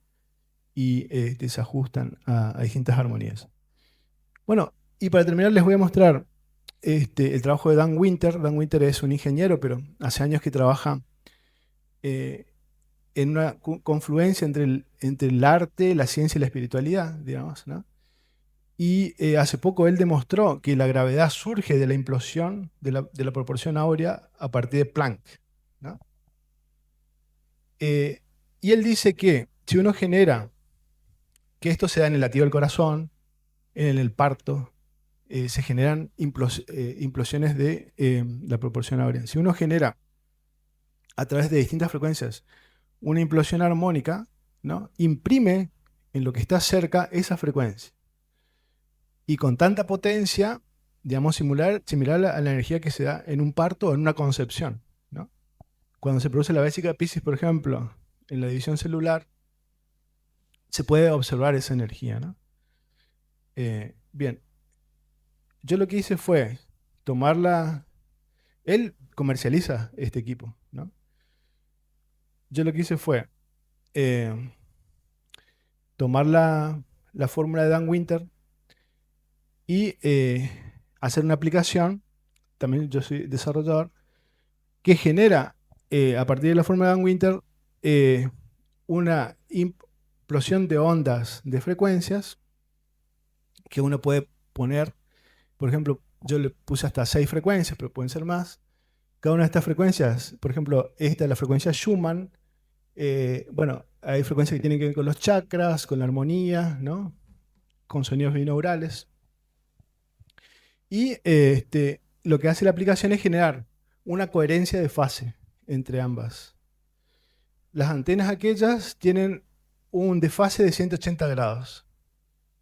B: y se ajustan a distintas armonías. Bueno, y para terminar les voy a mostrar el trabajo de Dan Winter. Dan Winter es un ingeniero, pero hace años que trabaja en una confluencia entre el arte, la ciencia y la espiritualidad, digamos, ¿no? Y hace poco él demostró que la gravedad surge de la implosión de la proporción áurea a partir de Planck, ¿no? Y él dice que si uno genera, que esto se da en el latido del corazón, en el parto, se generan implosiones de la proporción áurea. Si uno genera a través de distintas frecuencias una implosión armónica, ¿no? Imprime en lo que está cerca esa frecuencia. Y con tanta potencia, digamos, similar a la energía que se da en un parto o en una concepción, ¿no? Cuando se produce la vésica de Piscis, por ejemplo, en la división celular, se puede observar esa energía, ¿no? Bien, yo lo que hice fue tomarla. Él comercializa este equipo, ¿no? Yo lo que hice fue tomar la fórmula de Dan Winter y hacer una aplicación, también yo soy desarrollador, que genera a partir de la fórmula de Dan Winter una implosión de ondas de frecuencias que uno puede poner, por ejemplo, yo le puse hasta 6 frecuencias, pero pueden ser más. Cada una de estas frecuencias, por ejemplo, esta es la frecuencia Schumann. Bueno, hay frecuencias que tienen que ver con los chakras, con la armonía, ¿no? Con sonidos binaurales. Y lo que hace la aplicación es generar una coherencia de fase entre ambas. Las antenas aquellas tienen un desfase de 180 grados.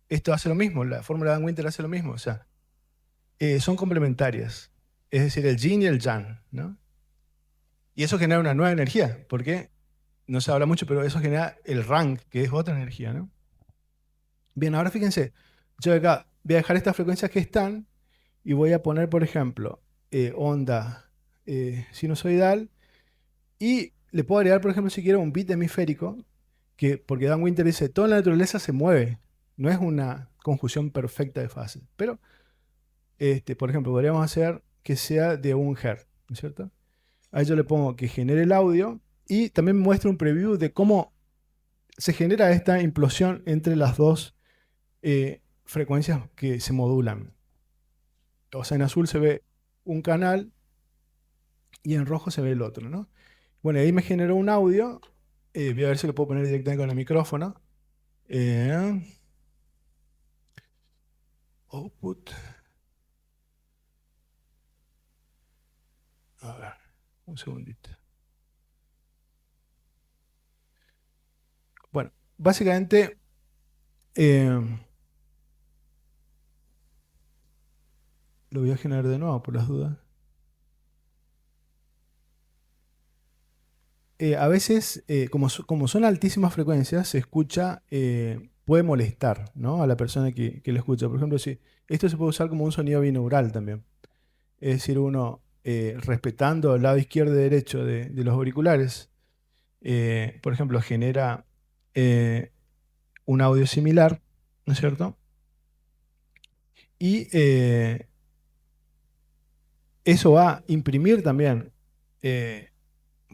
B: Esto hace lo mismo, la fórmula de Dan Winter hace lo mismo, o sea, son complementarias. Es decir, el yin y el yang, ¿no? Y eso genera una nueva energía, porque no se habla mucho, pero eso genera el rank, que es otra energía, ¿no? Bien, ahora fíjense, yo acá voy a dejar estas frecuencias que están y voy a poner, por ejemplo, onda sinusoidal y le puedo agregar, por ejemplo, si quiero, un bit hemisférico, porque Dan Winter dice, toda la naturaleza se mueve, no es una conjunción perfecta de fases, pero, por ejemplo, podríamos hacer que sea de 1 Hz, ¿no es cierto? Ahí yo le pongo que genere el audio y también muestra un preview de cómo se genera esta implosión entre las dos frecuencias que se modulan. O sea, en azul se ve un canal y en rojo se ve el otro, ¿no? Bueno, ahí me generó un audio. Voy a ver si lo puedo poner directamente con el micrófono. Output. A ver, un segundito. Bueno, básicamente lo voy a generar de nuevo por las dudas. A veces, como son altísimas frecuencias, se escucha, puede molestar, ¿no? A la persona que lo escucha. Por ejemplo, si esto se puede usar como un sonido binaural también. Es decir, uno respetando el lado izquierdo y derecho de los auriculares, por ejemplo, genera un audio similar, ¿no es cierto? Y eso va a imprimir también,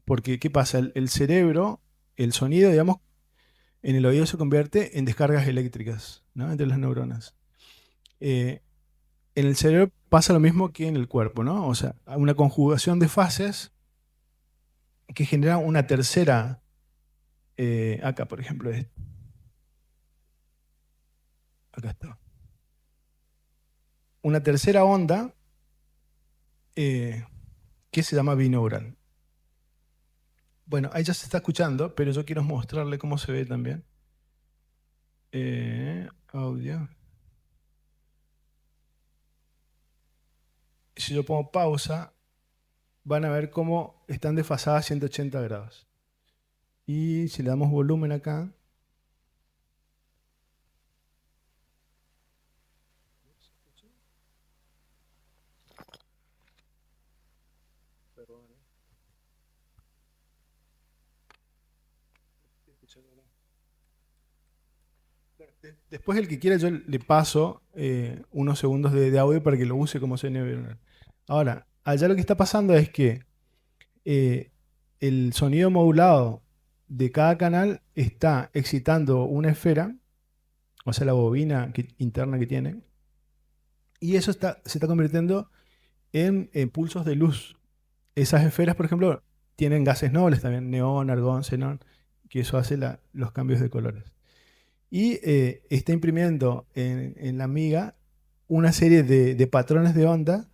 B: porque ¿qué pasa? El cerebro, el sonido, digamos, en el oído se convierte en descargas eléctricas, ¿no? Entre las neuronas. En el cerebro pasa lo mismo que en el cuerpo, ¿no? O sea, una conjugación de fases que genera una tercera, acá por ejemplo, acá está. Una tercera onda que se llama binaural. Bueno, ahí ya se está escuchando, pero yo quiero mostrarle cómo se ve también. Audio. si yo pongo pausa, van a ver cómo están desfasadas 180 grados. Y si le damos volumen acá, después el que quiera yo le paso unos segundos de audio para que lo use como sonido binaural. Ahora, allá lo que está pasando es que el sonido modulado de cada canal está excitando una esfera, o sea, la bobina interna que tiene, y eso se está convirtiendo en pulsos de luz. Esas esferas, por ejemplo, tienen gases nobles también, neón, argón, xenón, que eso hace los cambios de colores. Y está imprimiendo en la miga una serie de patrones de onda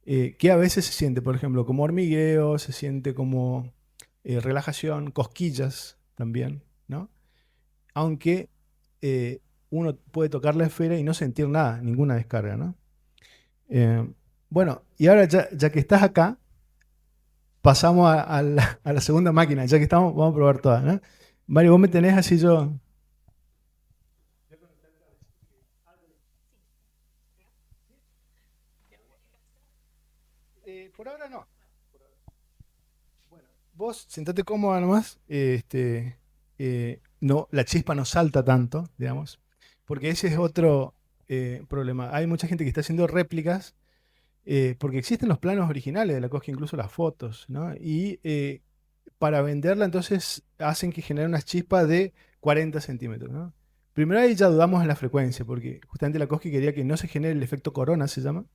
B: que a veces se siente, por ejemplo, como hormigueo, se siente como relajación, cosquillas también, ¿no? Aunque uno puede tocar la esfera y no sentir nada, ninguna descarga, ¿no? Bueno, y ahora ya que estás acá, pasamos a la segunda máquina. Ya que estamos, vamos a probar todas, ¿no? Mario, vos me tenés así yo. Por ahora no. Bueno, vos sentate cómoda nomás. No, la chispa no salta tanto, digamos, porque ese es otro problema. Hay mucha gente que está haciendo réplicas porque existen los planos originales de la Koski, incluso las fotos, ¿no? Y para venderla entonces hacen que genere unas chispas de 40 centímetros, ¿no? Primero ahí ya dudamos en la frecuencia, porque justamente la Koski quería que no se genere el efecto corona, se llama,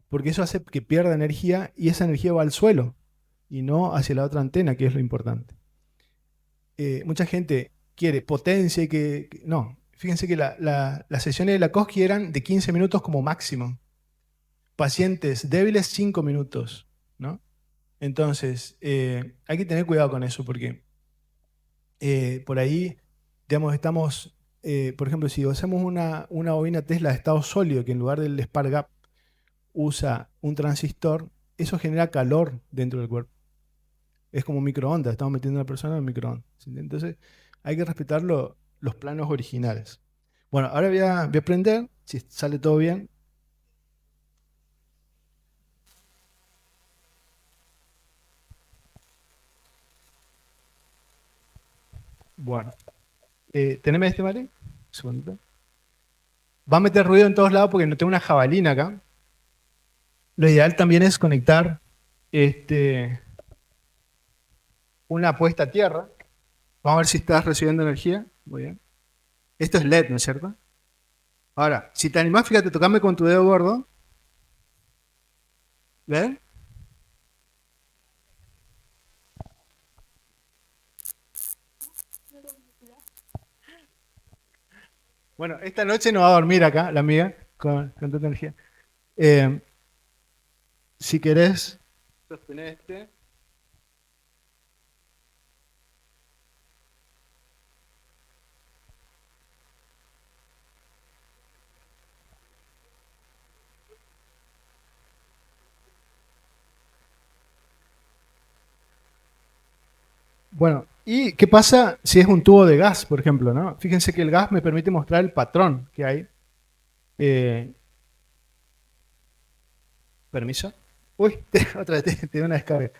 B: porque eso hace que pierda energía y esa energía va al suelo y no hacia la otra antena, que es lo importante. Mucha gente quiere potencia y no, fíjense que las sesiones de la Koski eran de 15 minutos como máximo. Pacientes débiles 5 minutos, ¿no? Entonces, hay que tener cuidado con eso porque por ahí, digamos, estamos, por ejemplo, si usamos una bobina Tesla de estado sólido que en lugar del spark gap usa un transistor, eso genera calor dentro del cuerpo. Es como un microondas, estamos metiendo a una persona en un microondas. Entonces, hay que respetar los planos originales. Bueno, ahora voy a prender, si sale todo bien. Bueno, ¿teneme este, Mari? Un segundito. Va a meter ruido en todos lados porque no tengo una jabalina acá. Lo ideal también es conectar una puesta a tierra. Vamos a ver si estás recibiendo energía. Muy bien. Esto es LED, ¿no es cierto? Ahora, si te animás, fíjate, tocame con tu dedo gordo. ¿Ven? Bueno, esta noche no va a dormir acá, la amiga, con tanta energía. Si querés sostener este. Bueno, ¿y qué pasa si es un tubo de gas, por ejemplo, ¿no? Fíjense que el gas me permite mostrar el patrón que hay. Permiso. Uy, otra vez te doy una descarga.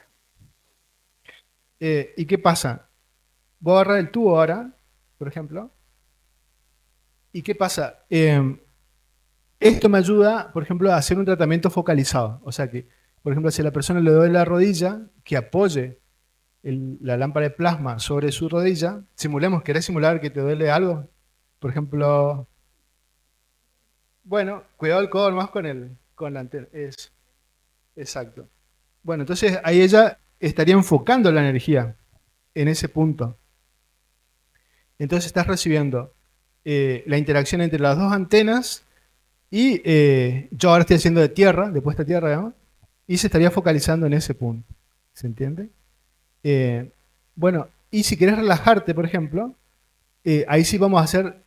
B: ¿Y qué pasa? Voy a agarrar el tubo ahora, por ejemplo. ¿Y qué pasa? Esto me ayuda, por ejemplo, a hacer un tratamiento focalizado. O sea que, por ejemplo, si a la persona le duele la rodilla, que apoye la lámpara de plasma sobre su rodilla. Simulemos, ¿querés simular que te duele algo? Por ejemplo, bueno, cuidado el codo más con la antena. Exacto. Bueno, entonces ahí ella estaría enfocando la energía en ese punto. Entonces estás recibiendo la interacción entre las dos antenas y yo ahora estoy haciendo de tierra, de puesta a tierra, digamos, y se estaría focalizando en ese punto. ¿Se entiende? Bueno, y si quieres relajarte, por ejemplo, ahí sí vamos a hacer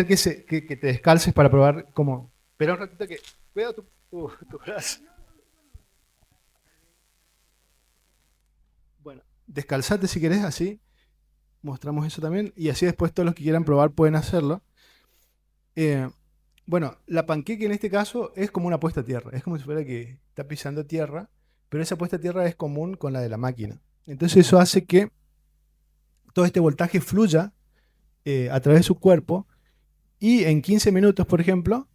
B: que te descalces para probar cómo. Pero un ratito que. Cuidado tu brazo. descalzate si querés, así. Mostramos eso también. Y así después todos los que quieran probar pueden hacerlo. Bueno, la panqueque en este caso es como una puesta a tierra. Es como si fuera que está pisando tierra, pero esa puesta a tierra es común con la de la máquina. Entonces eso hace que todo este voltaje fluya a través de su cuerpo y en 15 minutos, por ejemplo,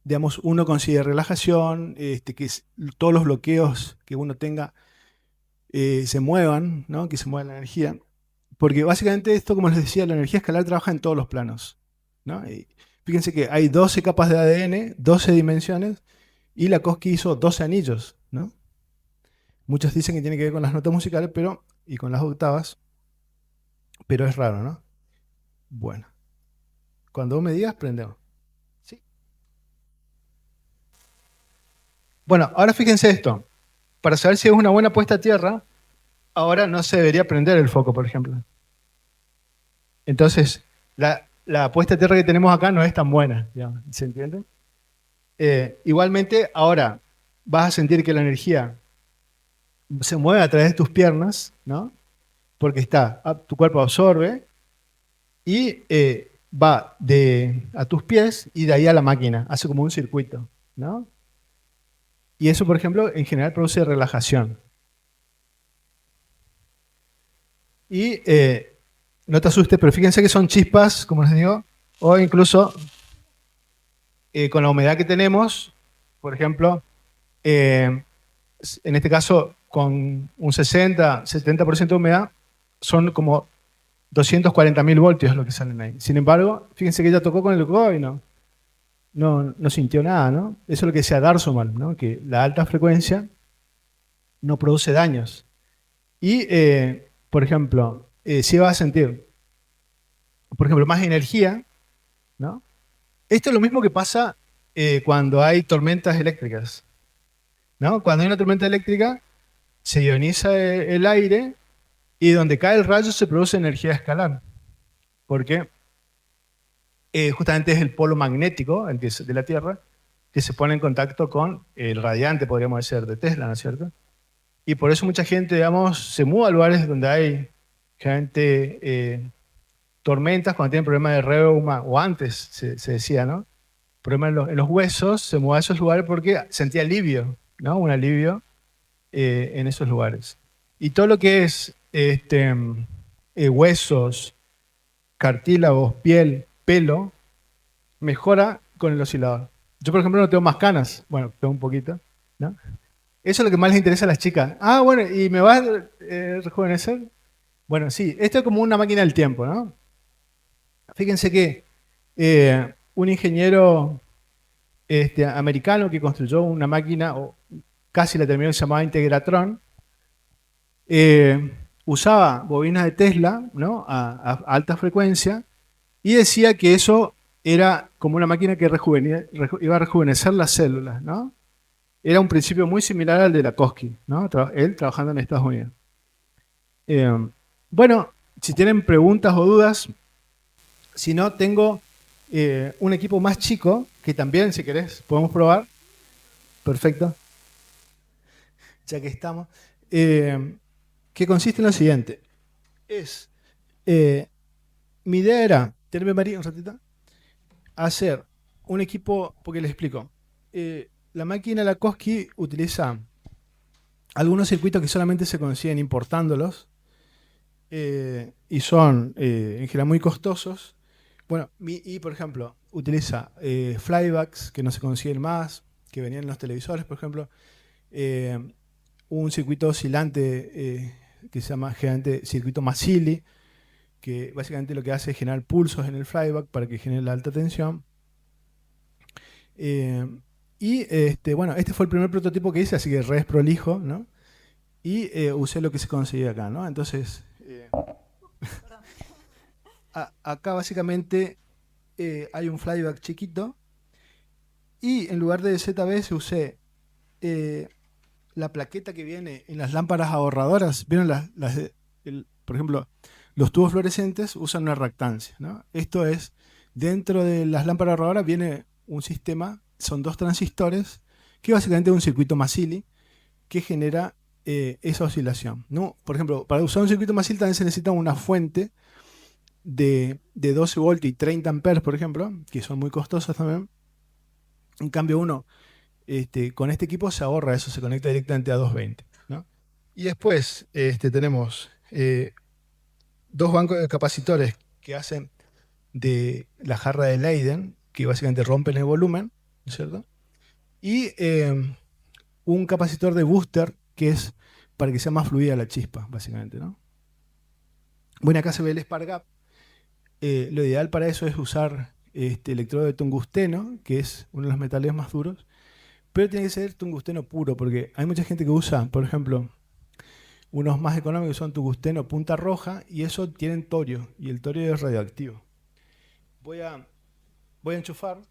B: digamos, uno consigue relajación, todos los bloqueos que uno tenga se muevan, ¿no? Que se mueva la energía. Porque básicamente esto, como les decía, la energía escalar trabaja en todos los planos, ¿no? Y fíjense que hay 12 capas de ADN, 12 dimensiones, y Lakosky hizo 12 anillos, ¿no? Muchos dicen que tiene que ver con las notas musicales y con las octavas, pero es raro, ¿no? Bueno, cuando vos me digas, prendemos. ¿Sí? Bueno, ahora fíjense esto. Para saber si es una buena puesta a tierra, ahora no se debería prender el foco, por ejemplo. Entonces, la puesta a tierra que tenemos acá no es tan buena, digamos, ¿se entiende? Igualmente, ahora vas a sentir que la energía se mueve a través de tus piernas, ¿no? Porque tu cuerpo absorbe y va a tus pies y de ahí a la máquina, hace como un circuito, ¿no? Y eso, por ejemplo, en general produce relajación. Y no te asustes, pero fíjense que son chispas, como les digo, o incluso con la humedad que tenemos, por ejemplo, en este caso con un 60-70% de humedad, son como 240.000 voltios lo que salen ahí. Sin embargo, fíjense que ella tocó con el codo y no sintió nada, ¿no? Eso es lo que decía Darsomal, ¿no? Que la alta frecuencia no produce daños. Y, por ejemplo, si vas a sentir, por ejemplo, más energía, ¿no? Esto es lo mismo que pasa cuando hay tormentas eléctricas, ¿no? Cuando hay una tormenta eléctrica, se ioniza el aire y donde cae el rayo se produce energía escalar. Porque justamente es el polo magnético de la Tierra que se pone en contacto con el radiante, podríamos decir, de Tesla, ¿no es cierto? Y por eso mucha gente, digamos, se muda a lugares donde hay generalmente tormentas, cuando tienen problemas de reuma, o antes se decía, ¿no? Problemas en los huesos, se muda a esos lugares porque sentía alivio, ¿no? Un alivio en esos lugares. Y todo lo que es huesos, cartílagos, piel, pelo, mejora con el oscilador. Yo, por ejemplo, no tengo más canas. Bueno, tengo un poquito, ¿no? Eso es lo que más les interesa a las chicas. Ah, bueno, ¿y me vas a rejuvenecer? Bueno, sí, esto es como una máquina del tiempo, ¿no? Fíjense que un ingeniero americano que construyó una máquina, o casi la terminó, se llamaba Integratron, usaba bobinas de Tesla, ¿no? a alta frecuencia, y decía que eso era como una máquina que iba a rejuvenecer las células, ¿no? Era un principio muy similar al de Lakosky, ¿no? Él trabajando en Estados Unidos. Bueno, si tienen preguntas o dudas, si no, tengo un equipo más chico, que también, si querés, podemos probar. Perfecto. Ya que estamos. Que consiste en lo siguiente. Mi idea era, tenerme María un ratito, hacer un equipo, porque les explico. La máquina Lakosky utiliza algunos circuitos que solamente se consiguen importándolos y son en general muy costosos. Bueno, y por ejemplo, utiliza flybacks que no se consiguen más, que venían en los televisores, por ejemplo. Un circuito oscilante que se llama circuito Massili, que básicamente lo que hace es generar pulsos en el flyback para que genere la alta tensión. Bueno, este fue el primer prototipo que hice, así que re prolijo, ¿no? Y usé lo que se conseguía acá, ¿no? Entonces, acá básicamente hay un flyback chiquito y en lugar de ZBS usé la plaqueta que viene en las lámparas ahorradoras. ¿Vieron por ejemplo, los tubos fluorescentes usan una reactancia, ¿no? Esto es, dentro de las lámparas ahorradoras viene un sistema, son dos transistores, que básicamente es un circuito Massili, que genera esa oscilación, ¿no? Por ejemplo, para usar un circuito MASIL también se necesita una fuente de 12 voltios y 30 amperes, por ejemplo, que son muy costosas también. En cambio, uno con este equipo se ahorra eso, se conecta directamente a 220, ¿no? Y después tenemos dos bancos de capacitores que hacen de la jarra de Leiden, que básicamente rompen el volumen, ¿no es cierto? Y un capacitor de booster, que es para que sea más fluida la chispa, básicamente, ¿no? Bueno, acá se ve el spark gap. Lo ideal para eso es usar electrodo de tungsteno, que es uno de los metales más duros, pero tiene que ser tungsteno puro, porque hay mucha gente que usa, por ejemplo, unos más económicos son tungsteno punta roja, y eso tienen torio, y el torio es radioactivo. Voy a enchufar. Un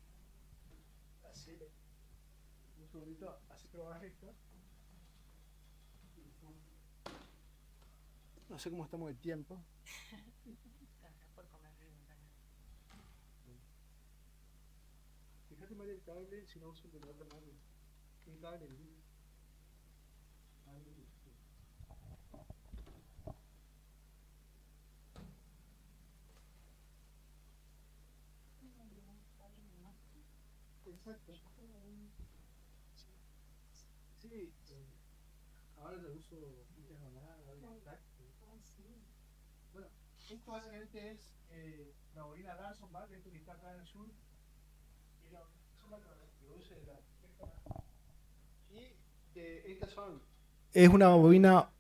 B: segundito, así que lo hagas esto. No sé cómo estamos de tiempo. Fíjate, María, el cable, si no uso el de otra mano. Un cable en línea. Exacto. Sí, ahora lo uso diagonal, bueno, esto básicamente es la bobina Larson, ¿vale? Esto que está acá en el sur. Y la produce la. Y estas son. Es una bobina,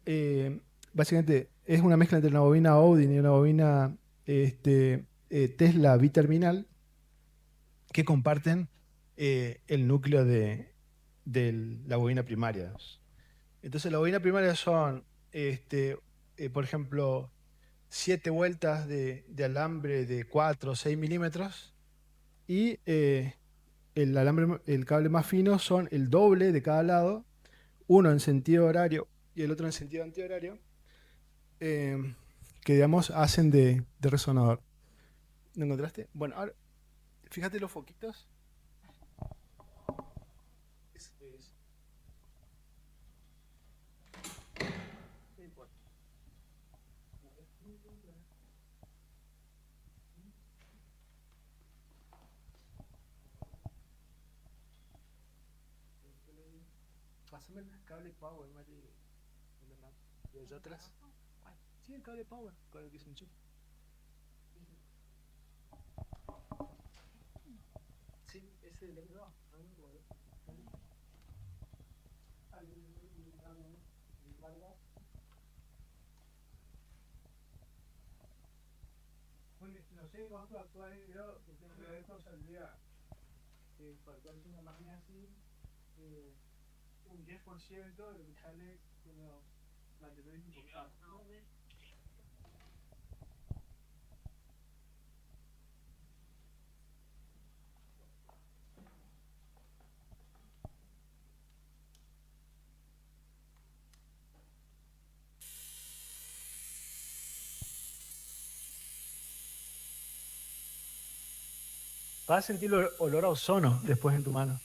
B: básicamente, es una mezcla entre una bobina Odin y una bobina Tesla biterminal que comparten el núcleo de la bobina primaria. Entonces, la bobina primaria son, por ejemplo, 7 vueltas de alambre de 4 o 6 milímetros y el cable más fino son el doble de cada lado, uno en sentido horario y el otro en sentido antihorario, que digamos hacen de resonador. ¿Lo encontraste? Bueno, ahora fíjate los foquitos. No importa. Pásame el cable power, Mari. ¿Y allá atrás? Sí, el cable power con el que se enchufa. Sí, ese de no. No sé cuánto actúa en el video, porque en el video saldría para una máquina así, un 10% de lo que sale como materiales importados. Vas a sentir el olor a ozono después en tu mano.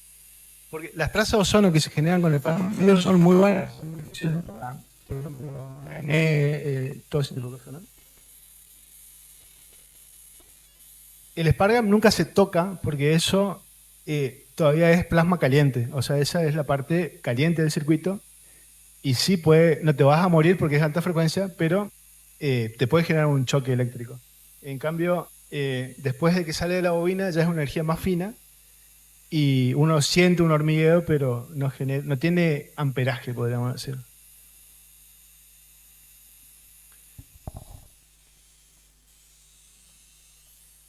B: Porque las trazas de ozono que se generan con el plasma son muy buenas. Por ejemplo, todo ese tipo de cosas, ¿no? El Spargam nunca se toca porque eso todavía es plasma caliente. O sea, esa es la parte caliente del circuito. Y sí no te vas a morir porque es alta frecuencia, pero te puede generar un choque eléctrico. En cambio, después de que sale de la bobina ya es una energía más fina y uno siente un hormigueo, pero no tiene amperaje, podríamos decir.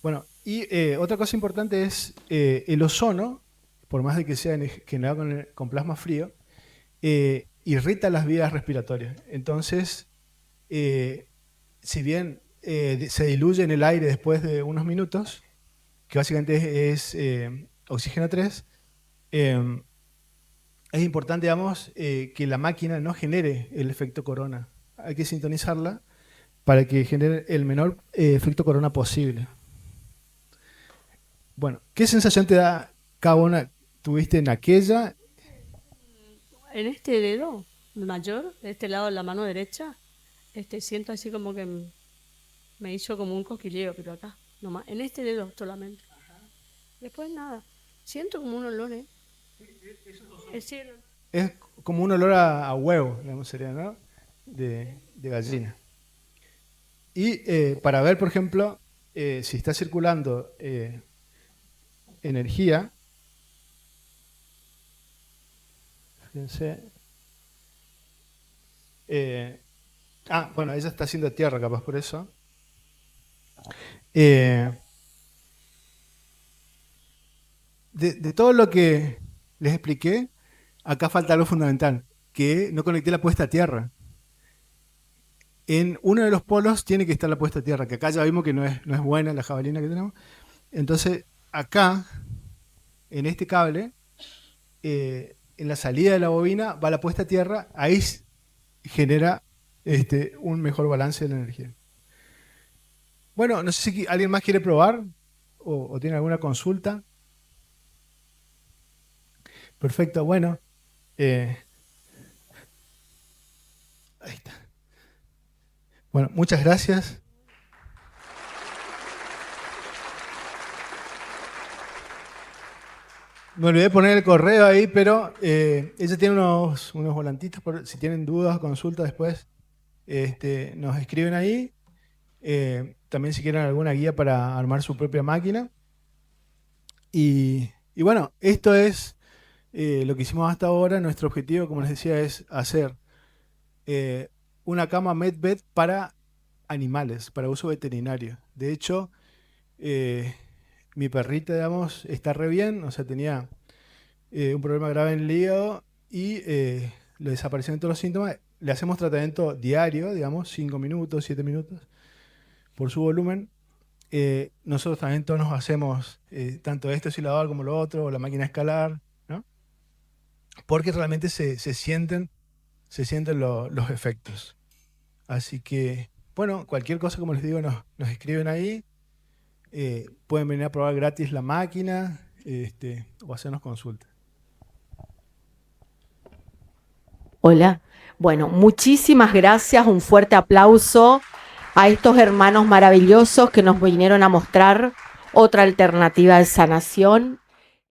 B: Bueno, y otra cosa importante es el ozono, por más de que sea generado con plasma frío, irrita las vías respiratorias. Entonces, si bien se diluye en el aire después de unos minutos, que básicamente es oxígeno 3, es importante, digamos, que la máquina no genere el efecto corona. Hay que sintonizarla para que genere el menor efecto corona posible. Bueno, ¿qué sensación te da cada una tuviste en aquella?
A: En este dedo
D: mayor, de este lado de la mano derecha, siento así como que me hizo como un cosquilleo, pero acá, nomás, en este dedo solamente. Después nada, siento como un olor, ¿eh?
B: Es como un olor a huevo, digamos, sería, ¿no? De gallina. Y para ver, por ejemplo, si está circulando energía, fíjense. Bueno, ella está haciendo tierra, capaz por eso. De todo lo que les expliqué, acá falta algo fundamental, que no conecté la puesta a tierra. En uno de los polos tiene que estar la puesta a tierra, que acá ya vimos que no es buena la jabalina que tenemos. Entonces, acá, en este cable, en la salida de la bobina va la puesta a tierra, ahí genera un mejor balance de la energía. Bueno, no sé si alguien más quiere probar o tiene alguna consulta. Perfecto, bueno. Ahí está. Bueno, muchas gracias. Me olvidé poner el correo ahí, pero ella tiene unos volantitos, si tienen dudas o consultas después, nos escriben ahí. También si quieren alguna guía para armar su propia máquina. Y bueno, esto es lo que hicimos hasta ahora. Nuestro objetivo, como les decía, es hacer una cama MedBed para animales, para uso veterinario. De hecho, mi perrita, digamos, está re bien, o sea, tenía un problema grave en el hígado y le desaparecieron todos los síntomas. Le hacemos tratamiento diario, digamos, 5 minutos, 7 minutos, por su volumen. Nosotros también todos nos hacemos tanto este oscilador como lo otro, o la máquina escalar, ¿no? Porque realmente se sienten los efectos. Así que, bueno, cualquier cosa, como les digo, nos escriben ahí. Pueden venir a probar gratis la máquina o hacernos consultas.
A: Hola. Bueno, muchísimas gracias, un fuerte aplauso a estos hermanos maravillosos que nos vinieron a mostrar otra alternativa de sanación